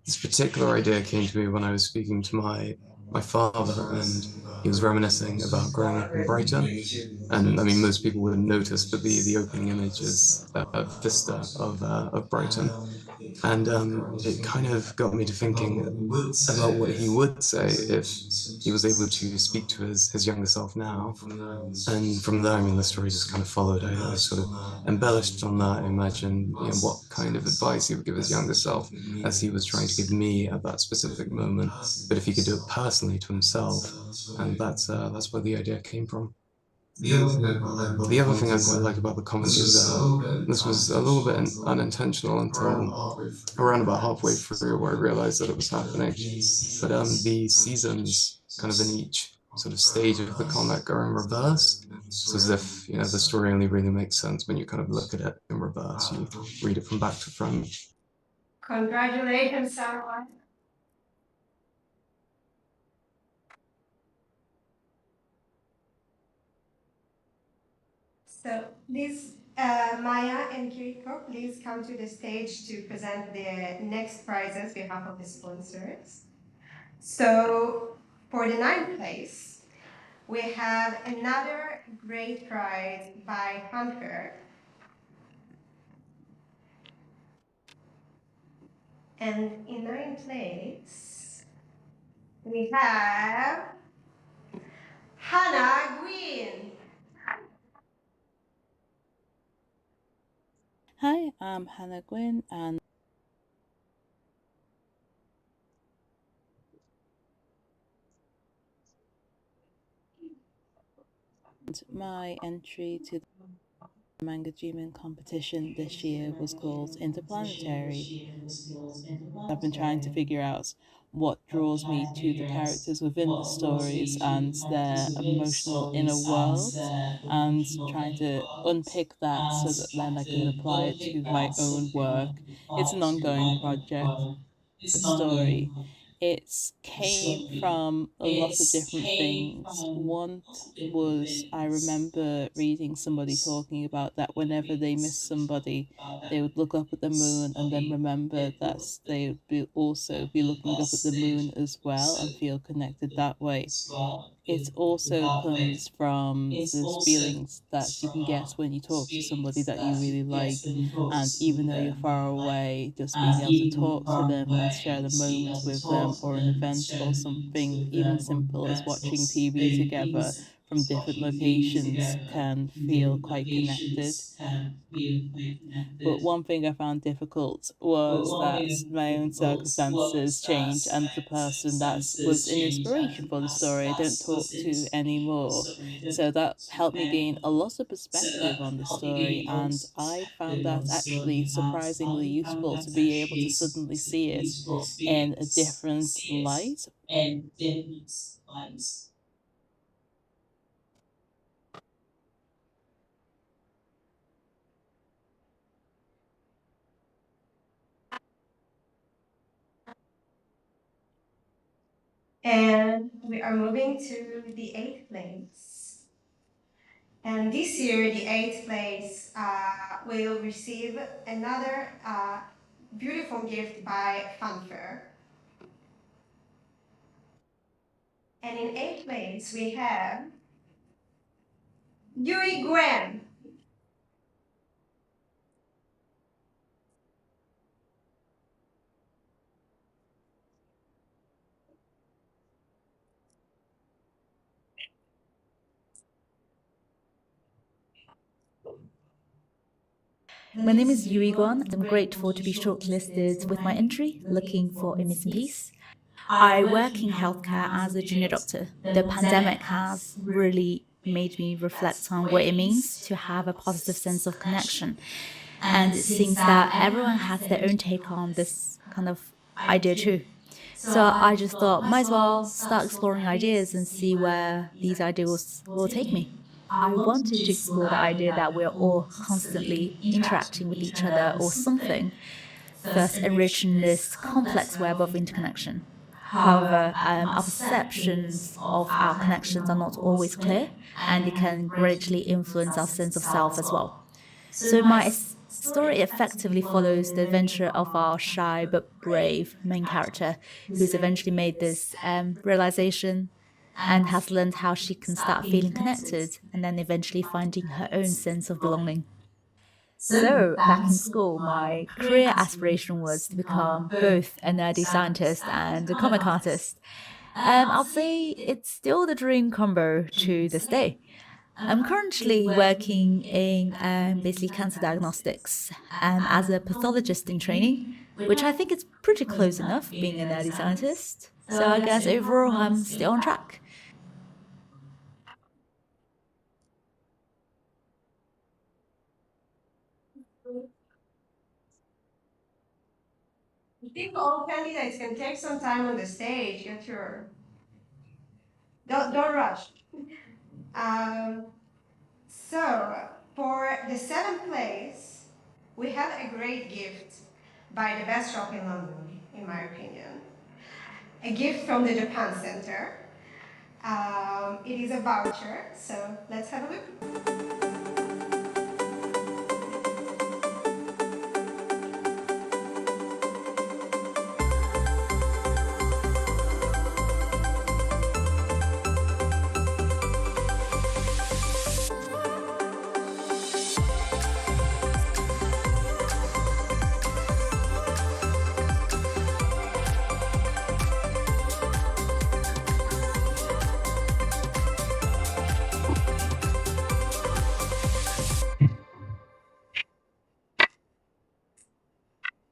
This particular idea came to me when I was speaking to my father, and he was reminiscing about growing up in Brighton. And I mean, most people wouldn't notice, but the opening image is a vista of Brighton. And it kind of got me to thinking about what he would say if he was able to speak to his younger self now. And from there, I mean, the story just kind of followed. I sort of embellished on that, imagined, what kind of advice he would give his younger self as he was trying to give me at that specific moment. But if he could do it personally to himself, and that's where the idea came from. The other thing I quite like about the comic is this was a little bit unintentional until around about halfway through where I realized that it was happening. But the seasons kind of in each sort of stage of the comic are in reverse. So as if, the story only really makes sense when you kind of look at it in reverse. You read it from back to front. Congratulations, Sarah. So please, Maya and Kiriko, please come to the stage to present the next prizes on behalf of the sponsors. So for the ninth place, we have another great prize by Hunter. And in ninth place, we have Hannah Gwyn. Hi, I'm Hannah Gwyn, and my entry to the Manga Jiman competition this year was called Interplanetary. I've been trying to figure out what draws me to the characters within the stories and their emotional inner worlds, and trying to unpick that so that then I can apply it to my own work. It's an ongoing project. The story. It came from a lot of different things. One was I remember reading somebody talking about that whenever they miss somebody, they would look up at the moon and then remember that they would also be looking up at the moon as well and feel connected that way. It also comes from those feelings that you can get when you talk to somebody that you really like, and even though you're far away, just being able to talk to them and share the moment with them, or an event or something even simple as watching TV together from different locations can feel quite connected. But one thing I found difficult was that my own circumstances change, and the person that was an inspiration for the story I don't talk to anymore. So that helped me gain a lot of perspective on the story, and I found that actually surprisingly useful to be able to suddenly see it in a different light. And we are moving to the eighth place. And this year, the eighth place will receive another beautiful gift by Funfair. And in eighth place, we have Yui Gwen. My name is Yui Guan. I'm grateful to be shortlisted with my entry, looking for a missing piece. I work in healthcare as a junior doctor. The pandemic has really made me reflect on what it means to have a positive sense of connection. And it seems that everyone has their own take on this kind of idea too. So I just thought, might as well start exploring ideas and see where these ideas will take me. I wanted to explore the idea that we're all constantly interacting with each other or something, thus enriching this complex web of interconnection. However, our perceptions of our connections are not always clear, and it can greatly influence our sense of self as well. So my story effectively follows the adventure of our shy but brave main character, who's eventually made this realization and has learned how she can start feeling connected and then eventually finding her own sense of belonging. So, back in school, my career aspiration was to become both a nerdy scientist and a comic artist. I'll say it's still the dream combo to this day. I'm currently working in basically cancer diagnostics as a pathologist in training, which I think is pretty close enough being a nerdy scientist. So I guess overall I'm still on track. I think all candidates can take some time on the stage. Get your don't rush. Um, so for the seventh place, we have a great gift by the best shop in London, in my opinion. A gift from the Japan Center. It is a voucher, so let's have a look.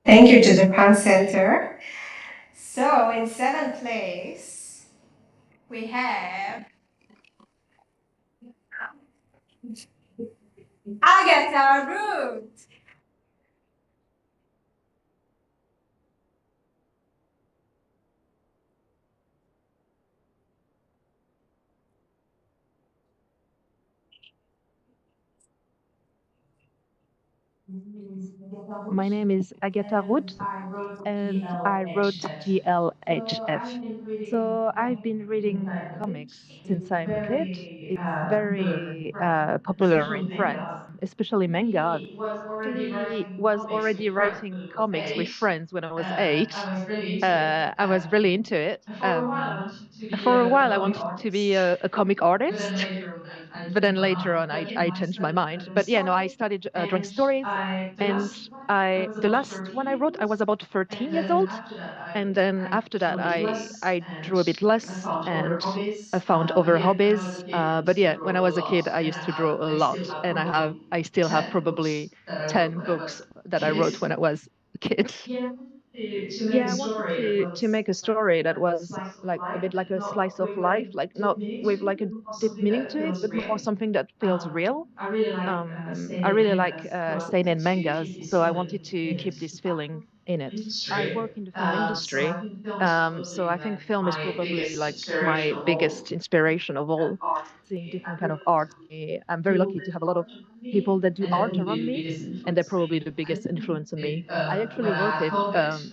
Thank you to Japan Center. So in seventh place, we have Agatha Root. My name is Agatha Root, and I wrote GLHF. So I've been reading comics since I'm a kid. It's very popular in France, especially manga. Actually, was already writing comics with friends when I was 8. I was really into it. For a while, I wanted to be a comic artist, but then later on, I changed my mind. But yeah, no, I started drawing stories And the last one I wrote, I was about 13 years old. And then after that, I drew a bit less and I found other hobbies. But yeah, when I was a kid, I used to draw a lot, and I still have probably 10 books that I wrote when I was a kid. Yeah, I wanted to make a story that was like a bit like a slice of life, like not with like a deep meaning to it, but more something that feels real. I really like seinen mangas, so I wanted to keep this feeling in it. I work in the film industry, so I think film is probably like my biggest inspiration of all. Seeing different kind of art, I'm very lucky to have a lot of people that do art around me, and they're probably the biggest influence on me. I actually wrote it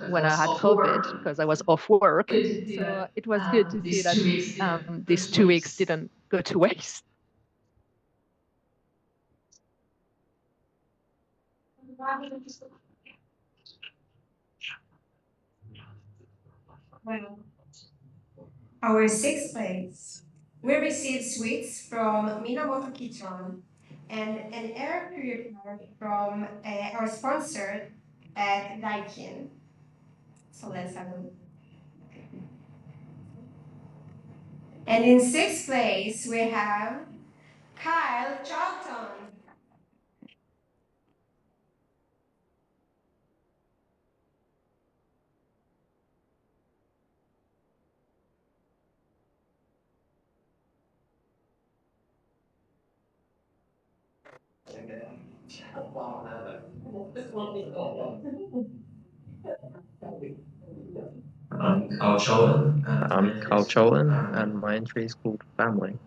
when I had COVID because I was off work, so it was good to see that these 2 weeks didn't go to waste. Our sixth place, we received sweets from Minamoto Kitchen and an air purifier from our sponsor at Daikin. So let's have a look. And in sixth place, we have Kyle Charlton. I'm Carl Cholton, and my entry is called Family.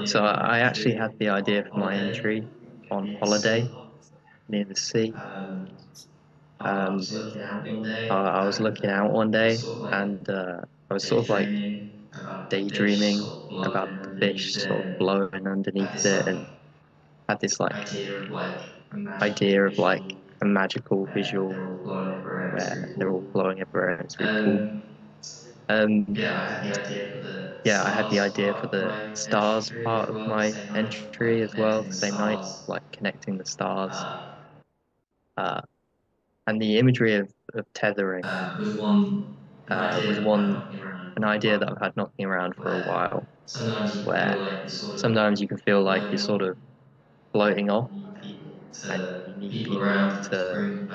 So I actually had the idea for my entry on holiday near the sea. Um, I was looking out one day, and I was sort of like daydreaming about the fish sort of blowing underneath it, and had this like idea of like a magical visual where they're all blowing everywhere, and it's really cool. Um, yeah, I had the idea for the stars part of my entry as well, the same night, like connecting the stars. Uh, and the imagery of tethering was an idea that I've had knocking around for a while, where sometimes you can feel like you're sort of floating off, and you need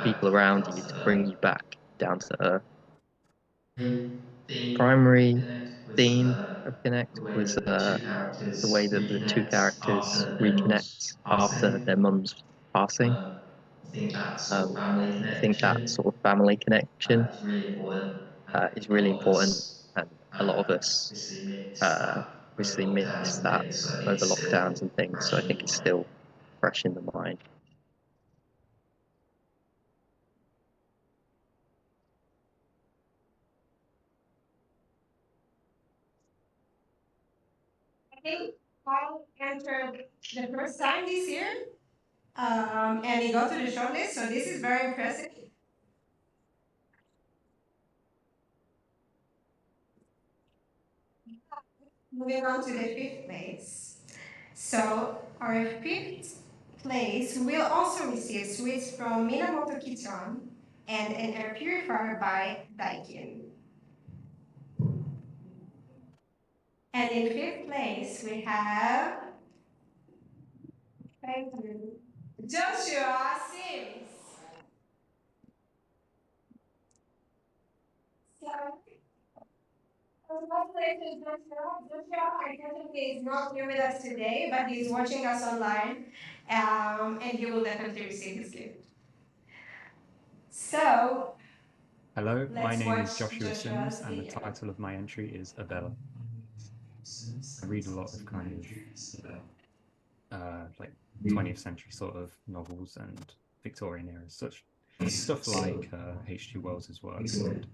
people around you to bring you back down to earth. Primary theme of Connect was the way that the two characters reconnect after their mum's passing. I think that sort of family connection is really important, and a lot of us uh, obviously missed that over lockdowns and things. So I think it's still fresh in the mind. I think Kyle entered the first time this year, and he got to the shortlist, so this is very impressive. Moving on to the fifth place. So our fifth place will also receive sweets from Minamoto Kitchen and an air purifier by Daikin. And in fifth place, we have thank you, Joshua Sims. So, congratulations, Joshua. Joshua, unfortunately, is not here with us today, but he's watching us online, and he will definitely receive his gift. So, hello, my let's name is watch Joshua Joshua's Sims, and the video. title of my entry is Abella. I read a lot of kind of like 20th century sort of novels and Victorian era, such stuff like H.G. Wells's works and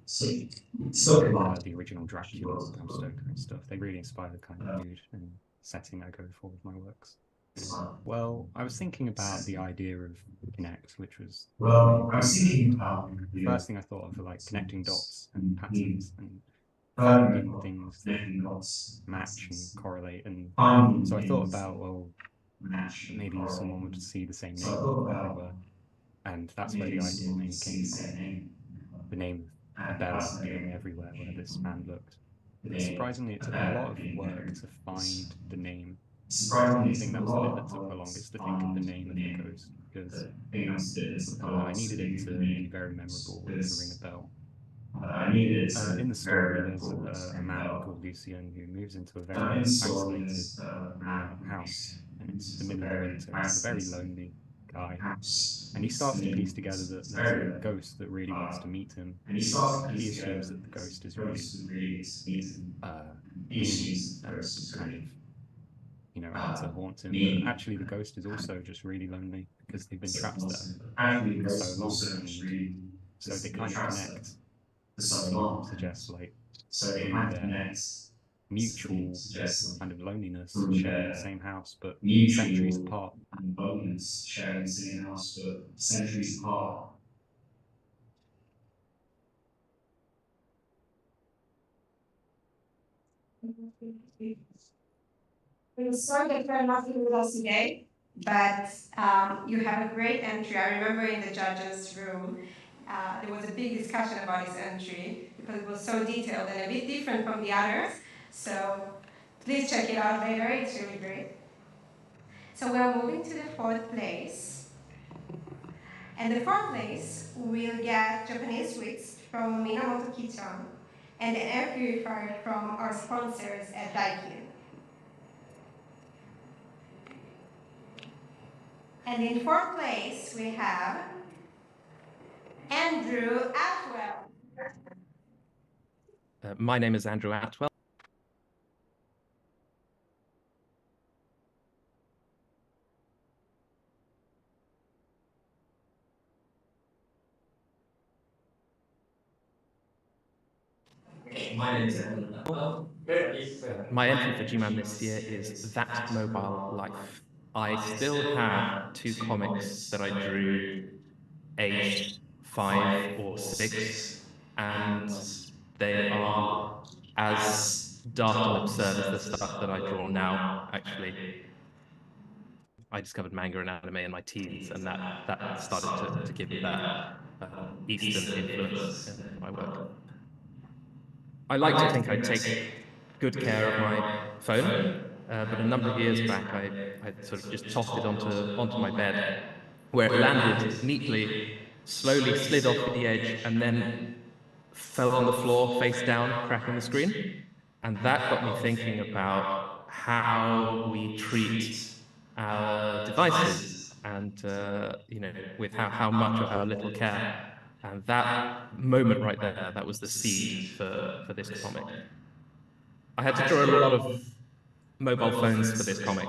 the original Dracula, Bram Stoker and stuff. They really inspire the kind of mood and setting I go for with my works. Well, I was thinking about the idea of connect, which was the main theme. The first thing I thought of were like connecting dots and patterns and finding things that match and correlate. And so I thought about, well, maybe someone would see the same name everywhere. And that's where the idea mainly came from. The name of a bell being everywhere where this man looked. But surprisingly, it took a lot of work to find the name. I think that was the bit that took the longest, to think of the name of the ghost, because I needed it to be very memorable and to ring a bell. In the story, there's a man called Lucien who moves into a very isolated house, and it's the middle of the winter, and he's a very lonely guy. And he starts to piece together that there's a ghost that really wants to meet him, and he assumes that the ghost is really mean and kind of, out to haunt him. But actually, the ghost is also just really lonely because they've been trapped there for so long, and so they kind of connect. The scene suggests like in their mutual kind of loneliness, sharing the same house, but centuries apart. We're sorry that you're not here with us today, but you have a great entry. I remember in the judges' room, there was a big discussion about his entry because it was so detailed and a bit different from the others. So please check it out later. It's really great. So we are moving to the fourth place. And the fourth place will get Japanese sweets from Minamoto Kitchen and an air purifier from our sponsors at Daikin. And in fourth place, we have Andrew Atwell. My name is Andrew Atwell. My name is Andrew Atwell. My entry for Jiman this year is That Mobile Life. I still have two comics that I drew aged 5 or 6, and they are as daft and absurd as the stuff that I draw now, actually. I discovered manga and anime in my teens, and that started to give me that Eastern influence in my work. I like to think I take good care of my phone, but a number of years back, I sort of just tossed it onto my bed, where it landed neatly, slowly slid off the edge, and then fell on the floor face down, cracking the screen. And that got me thinking about how we treat our devices, and with how much or how little care. And that moment right there, that was the seed for this comic. I had to draw a lot of mobile phones for this comic,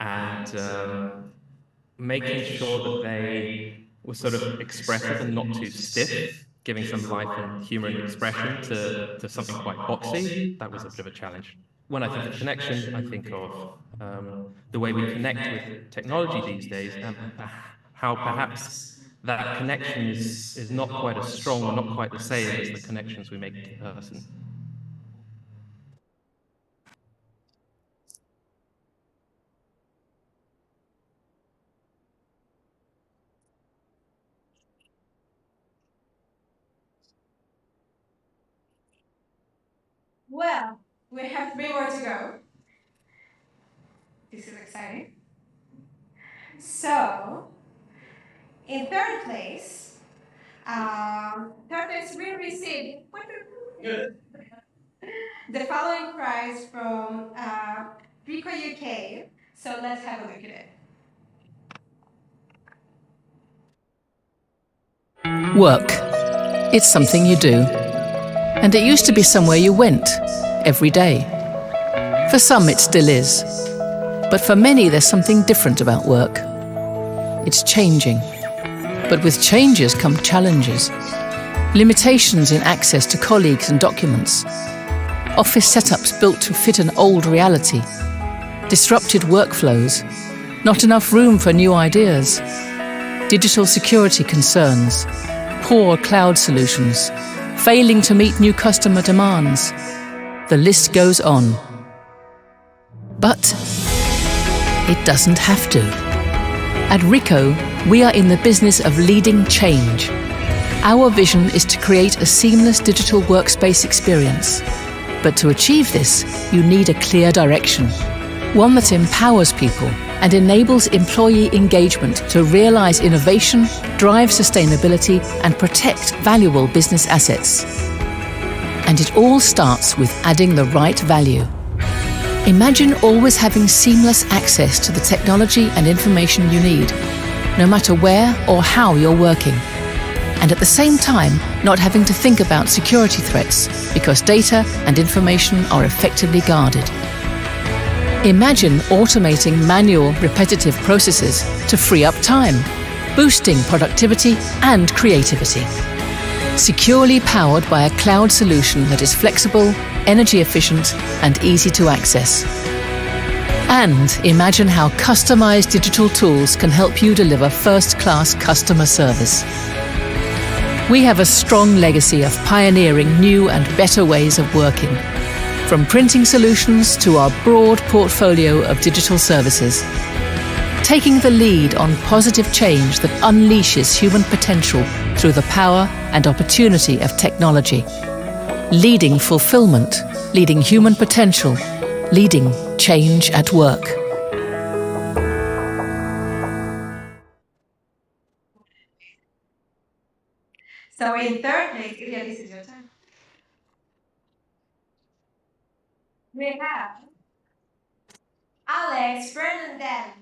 and making sure that they were sort of expressive and not too stiff, giving some life and humor and expression to something quite boxy. That was a bit of a challenge. When I think of connection, I think of the way we connect with technology these days, and how perhaps that connection is not quite as strong or not quite the same as the connections we make in person. Well, we have 3 more to go. This is exciting. So, in third place will receive the following prize from Rico UK. So let's have a look at it. Work. It's something you do. And it used to be somewhere you went every day. For some, it still is. But for many, there's something different about work. It's changing. But with changes come challenges. Limitations in access to colleagues and documents. Office setups built to fit an old reality. Disrupted workflows. Not enough room for new ideas. Digital security concerns. Poor cloud solutions. Failing to meet new customer demands. The list goes on. But it doesn't have to. At Ricoh, we are in the business of leading change. Our vision is to create a seamless digital workspace experience. But to achieve this, you need a clear direction, one that empowers people and enables employee engagement to realize innovation, drive sustainability, and protect valuable business assets. And it all starts with adding the right value. Imagine always having seamless access to the technology and information you need, no matter where or how you're working. And at the same time, not having to think about security threats because data and information are effectively guarded. Imagine automating manual, repetitive processes to free up time, boosting productivity and creativity. Securely powered by a cloud solution that is flexible, energy efficient, and easy to access. And imagine how customized digital tools can help you deliver first-class customer service. We have a strong legacy of pioneering new and better ways of working, from printing solutions to our broad portfolio of digital services, taking the lead on positive change that unleashes human potential through the power and opportunity of technology, leading fulfillment, leading human potential, leading change at work. So in third place, Ilya, this is your turn. We have Alex Fernandez.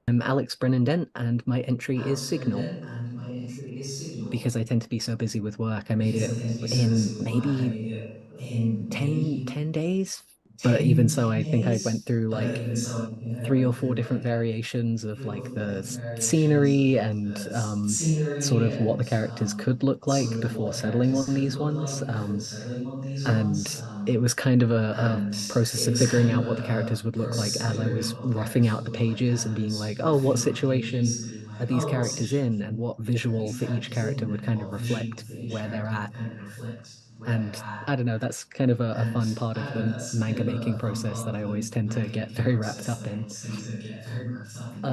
I'm Alex Brennan-Dent, and my entry is Signal. Because I tend to be so busy with work, I made it in maybe in 10 days. But even so, I think I went through like 3 or 4 different variations of like the scenery and sort of what the characters could look like before settling on these ones. And it was kind of a process of figuring out what the characters would look like as I was roughing out the pages and being like, oh, what situation are these characters in, and what visual for each character would kind of reflect where they're at. And I don't know, that's kind of a fun part of the manga making process that I always tend to get very wrapped up in.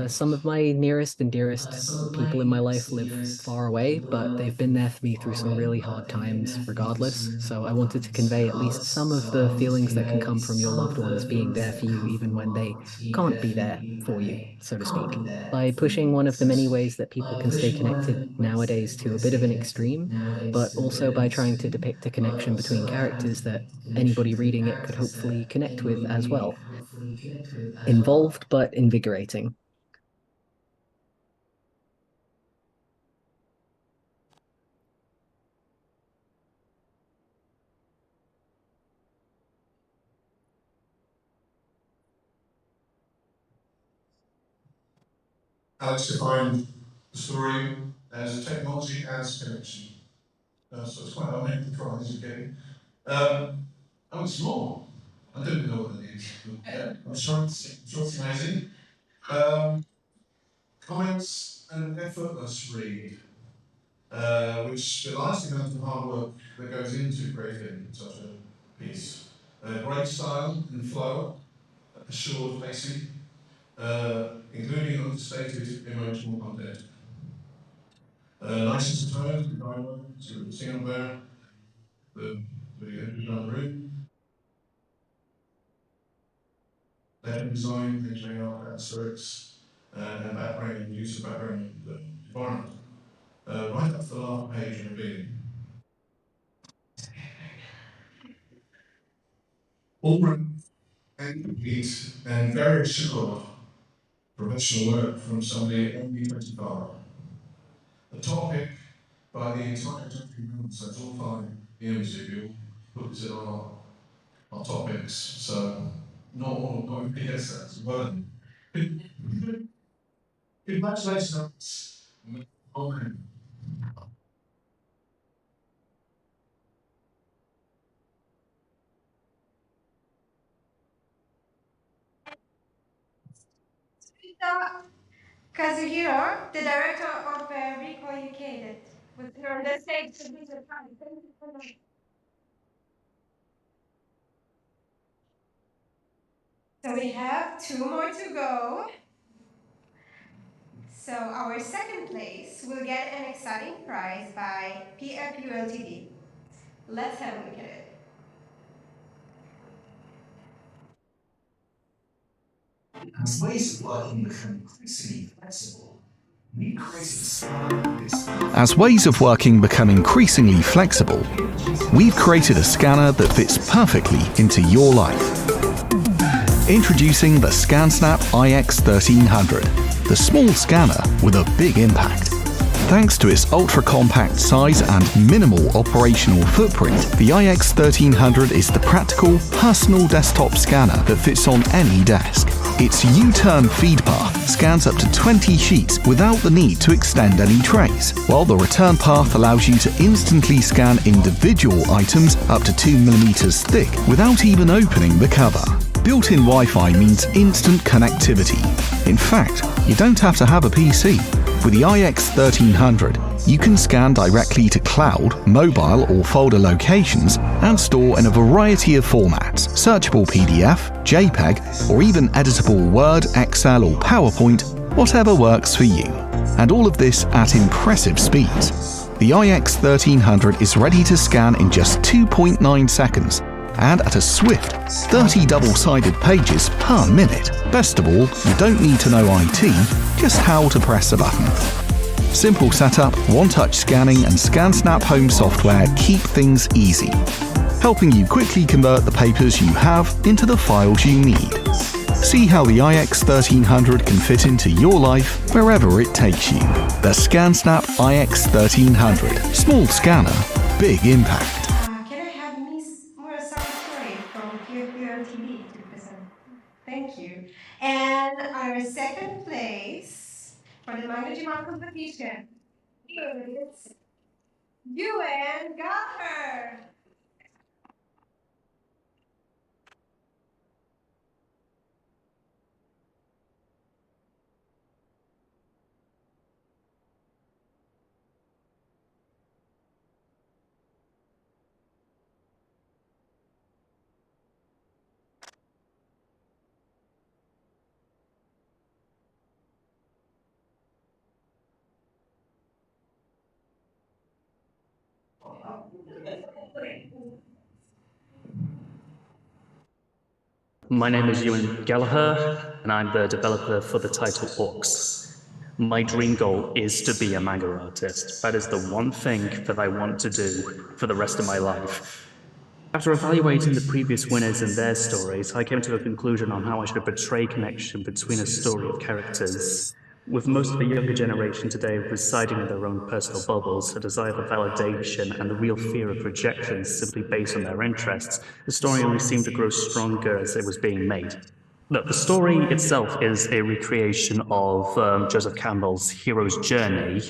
Some of my nearest and dearest people in my life live far away, but they've been there for me through some really hard times regardless. So I wanted to convey at least some of the feelings that can come from your loved ones being there for you, even when they can't be there for you, so to speak. By pushing one of the many ways that people can stay connected nowadays to a bit of an extreme, but also by trying to depict a connection between characters that anybody reading it could hopefully connect with as well. Involved but invigorating. Alex defined the story as technology as connection. So it's quite a lengthy prize you're getting. Oh, it's small. I don't even know what it is. Yeah, I'm sure it's amazing. Comments an effortless read, which belies the amount of hard work that goes into creating such a piece. Great style and flow, assured pacing, including understated emotional content. Nice and tone, the dialogue, so we've seen up there, the entries around the room. Level design, HAR, atmospherics, and background, use of background environment. Right up to the last page of revealing. All written and complete and very assured professional work from somebody only 25. The topic by the entire 20 minutes, that's all fine. Ian was here, put this in our topics, so not all of them, yes, that's well done. Congratulations. Oh, man. Kazuhiro, the director of Recall UK, that was here on the stage. So we have two more to go. So our second place will get an exciting prize by PFU Ltd. Let's have a look at it. As ways of working become increasingly flexible, we've created a scanner that fits perfectly into your life. Introducing the ScanSnap iX1300, the small scanner with a big impact. Thanks to its ultra-compact size and minimal operational footprint, the iX1300 is the practical, personal desktop scanner that fits on any desk. Its U-turn feed path scans up to 20 sheets without the need to extend any trays, while the return path allows you to instantly scan individual items up to 2mm thick without even opening the cover. Built-in Wi-Fi means instant connectivity. In fact, you don't have to have a PC. With the iX1300, you can scan directly to cloud, mobile or folder locations and store in a variety of formats: searchable PDF, JPEG, or even editable Word, Excel or PowerPoint, whatever works for you. And all of this at impressive speeds. The iX1300 is ready to scan in just 2.9 seconds and at a swift 30 double-sided pages per minute. Best of all, you don't need to know IT, just how to press a button. Simple setup, one-touch scanning and ScanSnap Home software keep things easy, helping you quickly convert the papers you have into the files you need. See how the iX1300 can fit into your life wherever it takes you. The ScanSnap iX1300. Small scanner, big impact. Can I have Miss Murasaki Story from PFU Ltd to present? Thank you. And our second place for the Manga Jiman competition is Yuen got her. My name is Ewan Gallagher, and I'm the developer for the title Orcs. My dream goal is to be a manga artist. That is the one thing that I want to do for the rest of my life. After evaluating the previous winners and their stories, I came to a conclusion on how I should portray connection between a story of characters. With most of the younger generation today residing in their own personal bubbles, a desire for validation and the real fear of rejection simply based on their interests, the story only seemed to grow stronger as it was being made. Look, the story itself is a recreation of Joseph Campbell's hero's journey,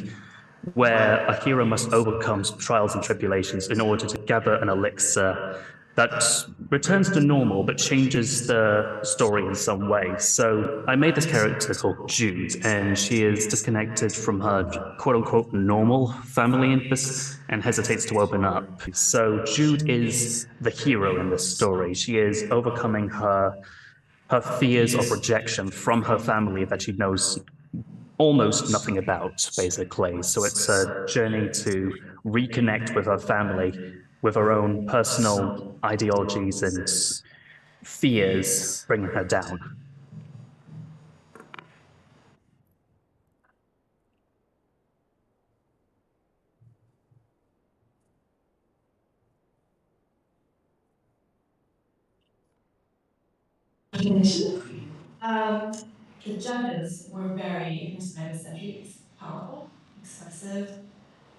where a hero must overcome trials and tribulations in order to gather an elixir that returns to normal but changes the story in some way. So I made this character called Jude, and she is disconnected from her quote-unquote normal family in this and hesitates to open up. So Jude is the hero in this story. She is overcoming her fears of rejection from her family that she knows almost nothing about, basically. So it's a journey to reconnect with her family, with her own personal ideologies and fears bringing her down. Um, the judges were very Mercedes powerful, expressive,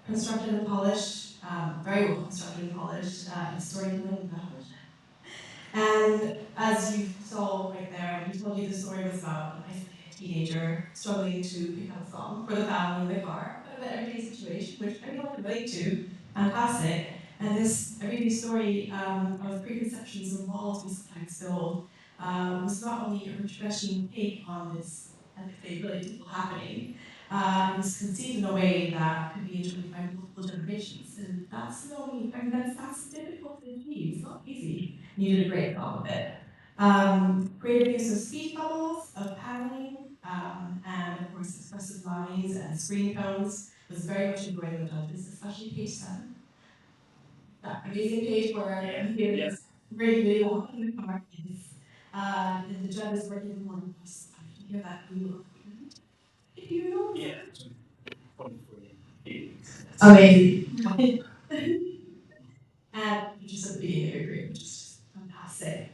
constructed and polished, very well constructed and polished in storytelling and method. And as you saw right there, we told you the story was about an isolated teenager struggling to pick up a song for the family in the car, kind of an everyday situation, which everyone can relate to, fantastic. And this everyday story of preconceptions and walls we sometimes build was not only her refreshing take on this as if they really were happening. It was conceived in a way that could be enjoyed by multiple generations, and that's that's difficult to achieve. It's not easy. You did a great job of it. Creative use of speech bubbles, of paneling, and of course expressive lines and screen tones was very much enjoyed by the judges, especially page 7. That amazing page where you hear this really, really loud in the car is and the judges working with one voice. You hear that blue equipment. You know amazing. And just at the beginning of your career, which is just fantastic.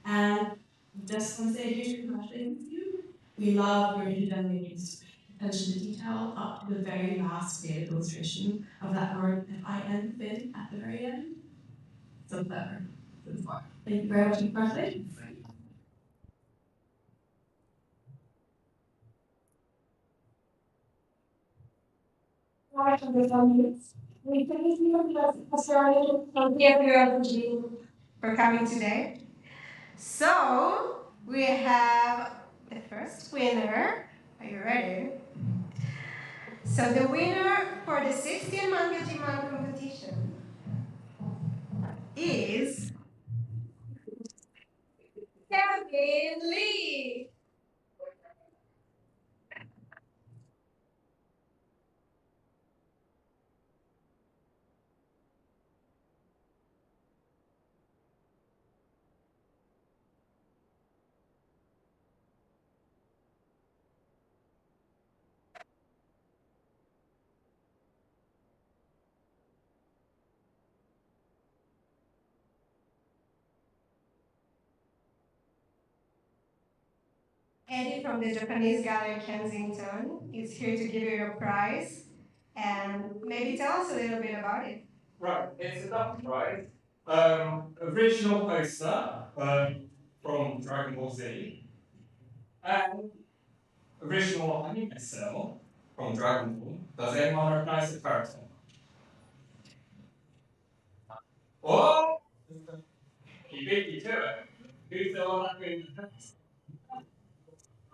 And just want to say a huge congratulations to you. We love your intergenerational attention to detail up to the very last creative illustration of that word F-I-N fin at the very end. So clever. So smart. Thank you very much and congratulations. For coming today. So we have the first winner. Are you ready? So the winner for the 16 Manga Jiman competition is Kevin Lee. Eddie from the Japanese Gallery Kensington is here to give you your prize and maybe tell us a little bit about it. Right, it's a double prize. Original poster from Dragon Ball Z, and original anime cell from Dragon Ball. Does anyone recognize the character? Oh! You beat me to it. Who's the one that wins the house?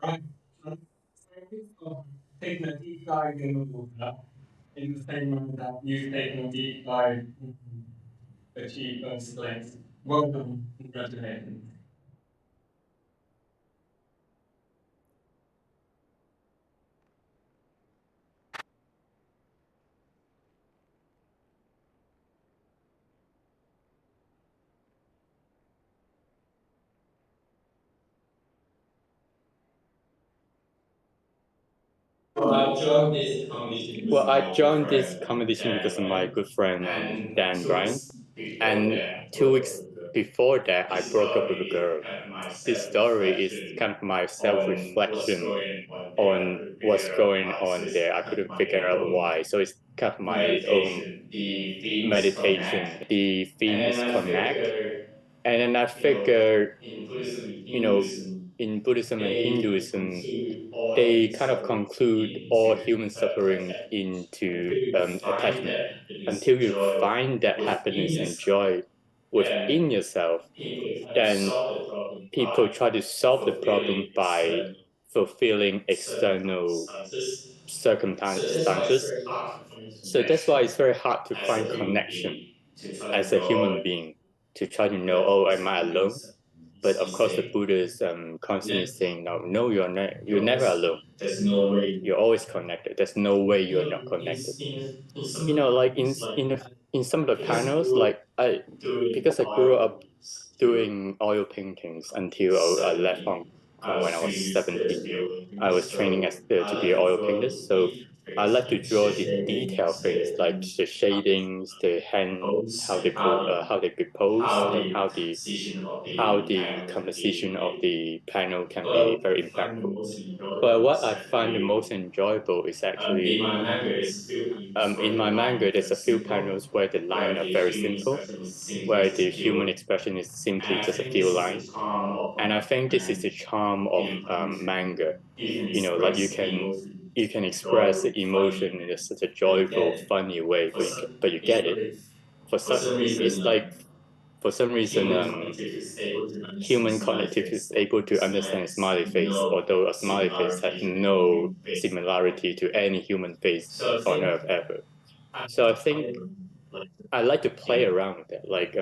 Right. Taking a deep dive in the water in the same way that you've taken a deep dive into achieve those Well done. Congratulations. Well, I joined this competition because of my good friend Dan Bryan, and 2 weeks before that, I broke up with a girl. This story is kind of my self-reflection on what's going on there. I couldn't figure out why, so it's kind of my own meditation. The theme is connect, and then I figured, in Buddhism and Hinduism, they kind of conclude all human suffering into attachment. Until you find that happiness and joy within yourself, then people try to solve the problem by fulfilling external circumstances. So that's why it's very hard to find connection as a human being, to try to know, oh, am I alone? But of course, the Buddha is constantly saying, no, you're never alone. You're always connected. There's no way you're not connected. Like in some of the panels, like because I grew up doing oil paintings until I left Hong Kong when I was 17. I was training to be an oil painter, so I like to draw the detail things like the shadings, the hand, how they be posed, and how the composition of the panel can be very impactful. But what I find the most enjoyable is actually in my manga, there's a few panels where the lines are very simple, where the human expression is simply just a few lines. And I think this is the charm of manga. Like you can express the emotion in such a joyful, funny way, but you get it. It's like for some reason, human cognitive is able to understand a smiley face, although a smiley face has no similarity to any human face on Earth ever. So I think I like to play around with that. Like,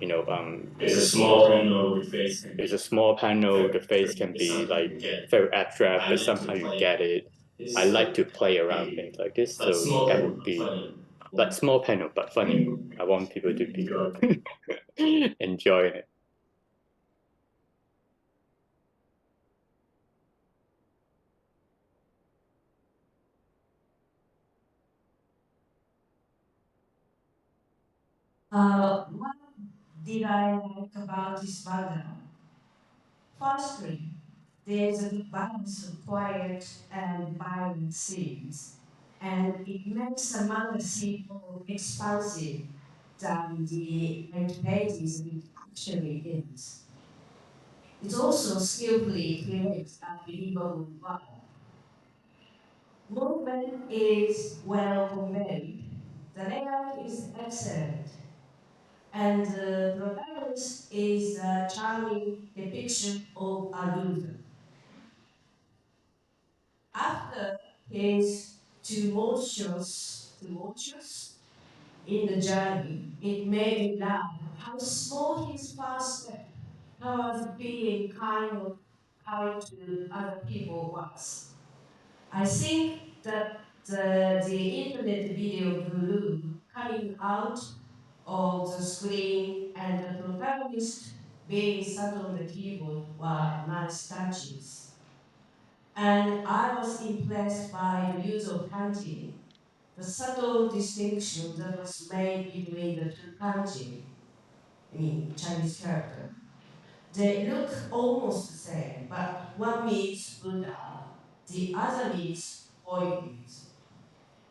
It's a small panel with face. it's a small panel. The face can be like very abstract, but somehow you get it. I like to play around things like this, so that would be like small panel but funny. I want people to be enjoying it. What did I like about this manga? Firstly, there's a good balance of quiet and violent scenes, and it makes the manga seem more expansive than the 90 pages it actually is. It also skillfully creates a believable world. Movement is well conveyed, the layout is excellent, and the protagonist is a charming depiction of a loser. After his tumultuous in the journey, it made me laugh how small his first step towards being kind of kind to other people was. I think that the internet video balloon coming out of the screen and the protagonist being sat on the keyboard were nice touches. And I was impressed by the use of kanji, the subtle distinction that was made between the two kanji, I mean Chinese character. They look almost the same, but one means Buddha, the other means voidness.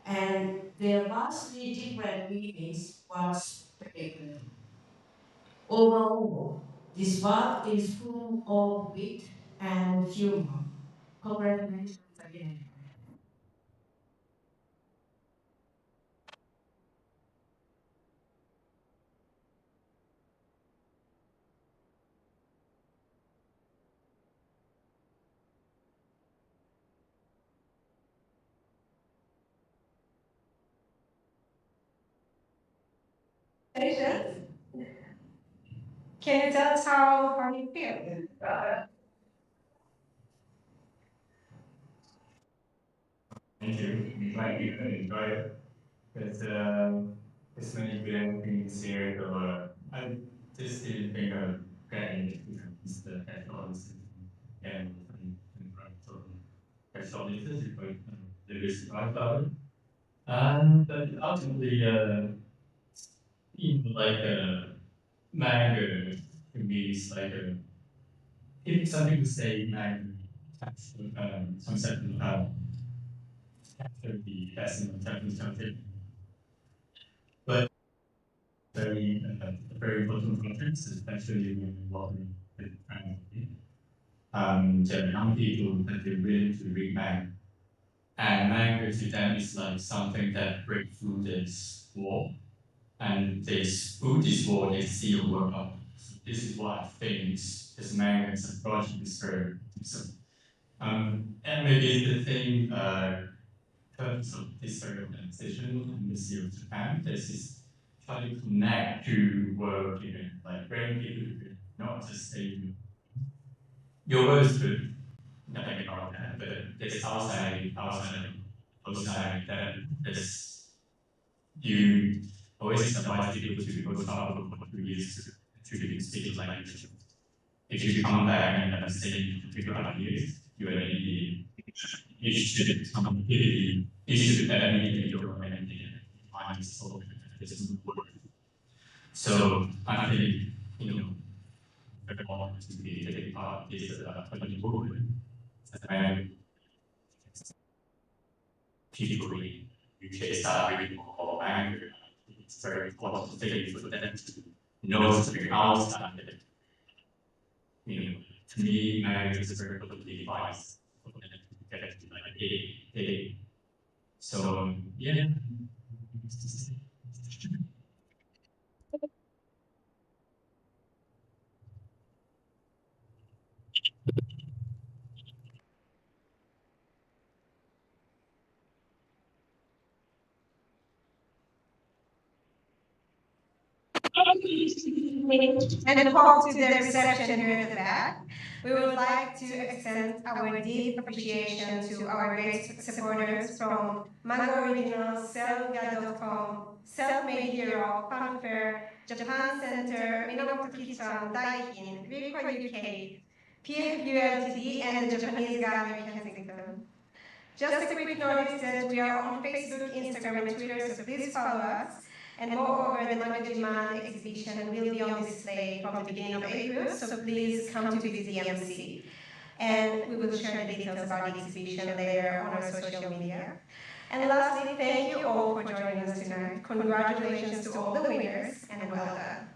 And their vastly different meanings was very clear. Overall, this work is full of wit and humor. Congratulations again. Congratulations. Can you tell us how you feel? Thank you. I'm glad you enjoy it. There's many good things here. So, I just didn't think of getting it because the technology and technology is quite there is about it. And but ultimately, like manga to me is like if some people say manga, some certain the essence of something, but very important projects, especially when you're working with family. So young people that they're willing to read manga. And manga to them is like something that breaks through this wall. And this through this wall they see a world up. So this is what I think is manga as a project is very so, and maybe the thing terms of this organization in the city of Japan, this is try to connect to work event, like bring people to not just say your work is good, nothing about that, but there's outside that this you always advise people to go travel for 2 years to speak the language. If you come back and have the same 3 5 years, you are an idiot. You should completely, you should admit your identity. Find solve this word. So I think, very important to be taking part of this movement. And people in UK start reading more anger. It's very important thing for them to know something outside it. To me, anger is a very good device for them to get to like a. So yeah. and talk to the reception here at the back. We would like to extend our deep appreciation to our great supporters from Manga Original, Selga.com, Self-Made Hero, Funfair, Japan Center, Minamoto Kitchen, Daikin, Rico UK, PFU Ltd, and the Japanese Gallery Kensington. Just a quick notice that we are on Facebook, Instagram, and Twitter, so please follow us. And moreover, the Manga Jiman exhibition will be on display from the beginning of April, so please come to visit the MC. And we will share the details about the exhibition later on our social media. And lastly, thank you all for joining us tonight. Congratulations to all the winners, and well done.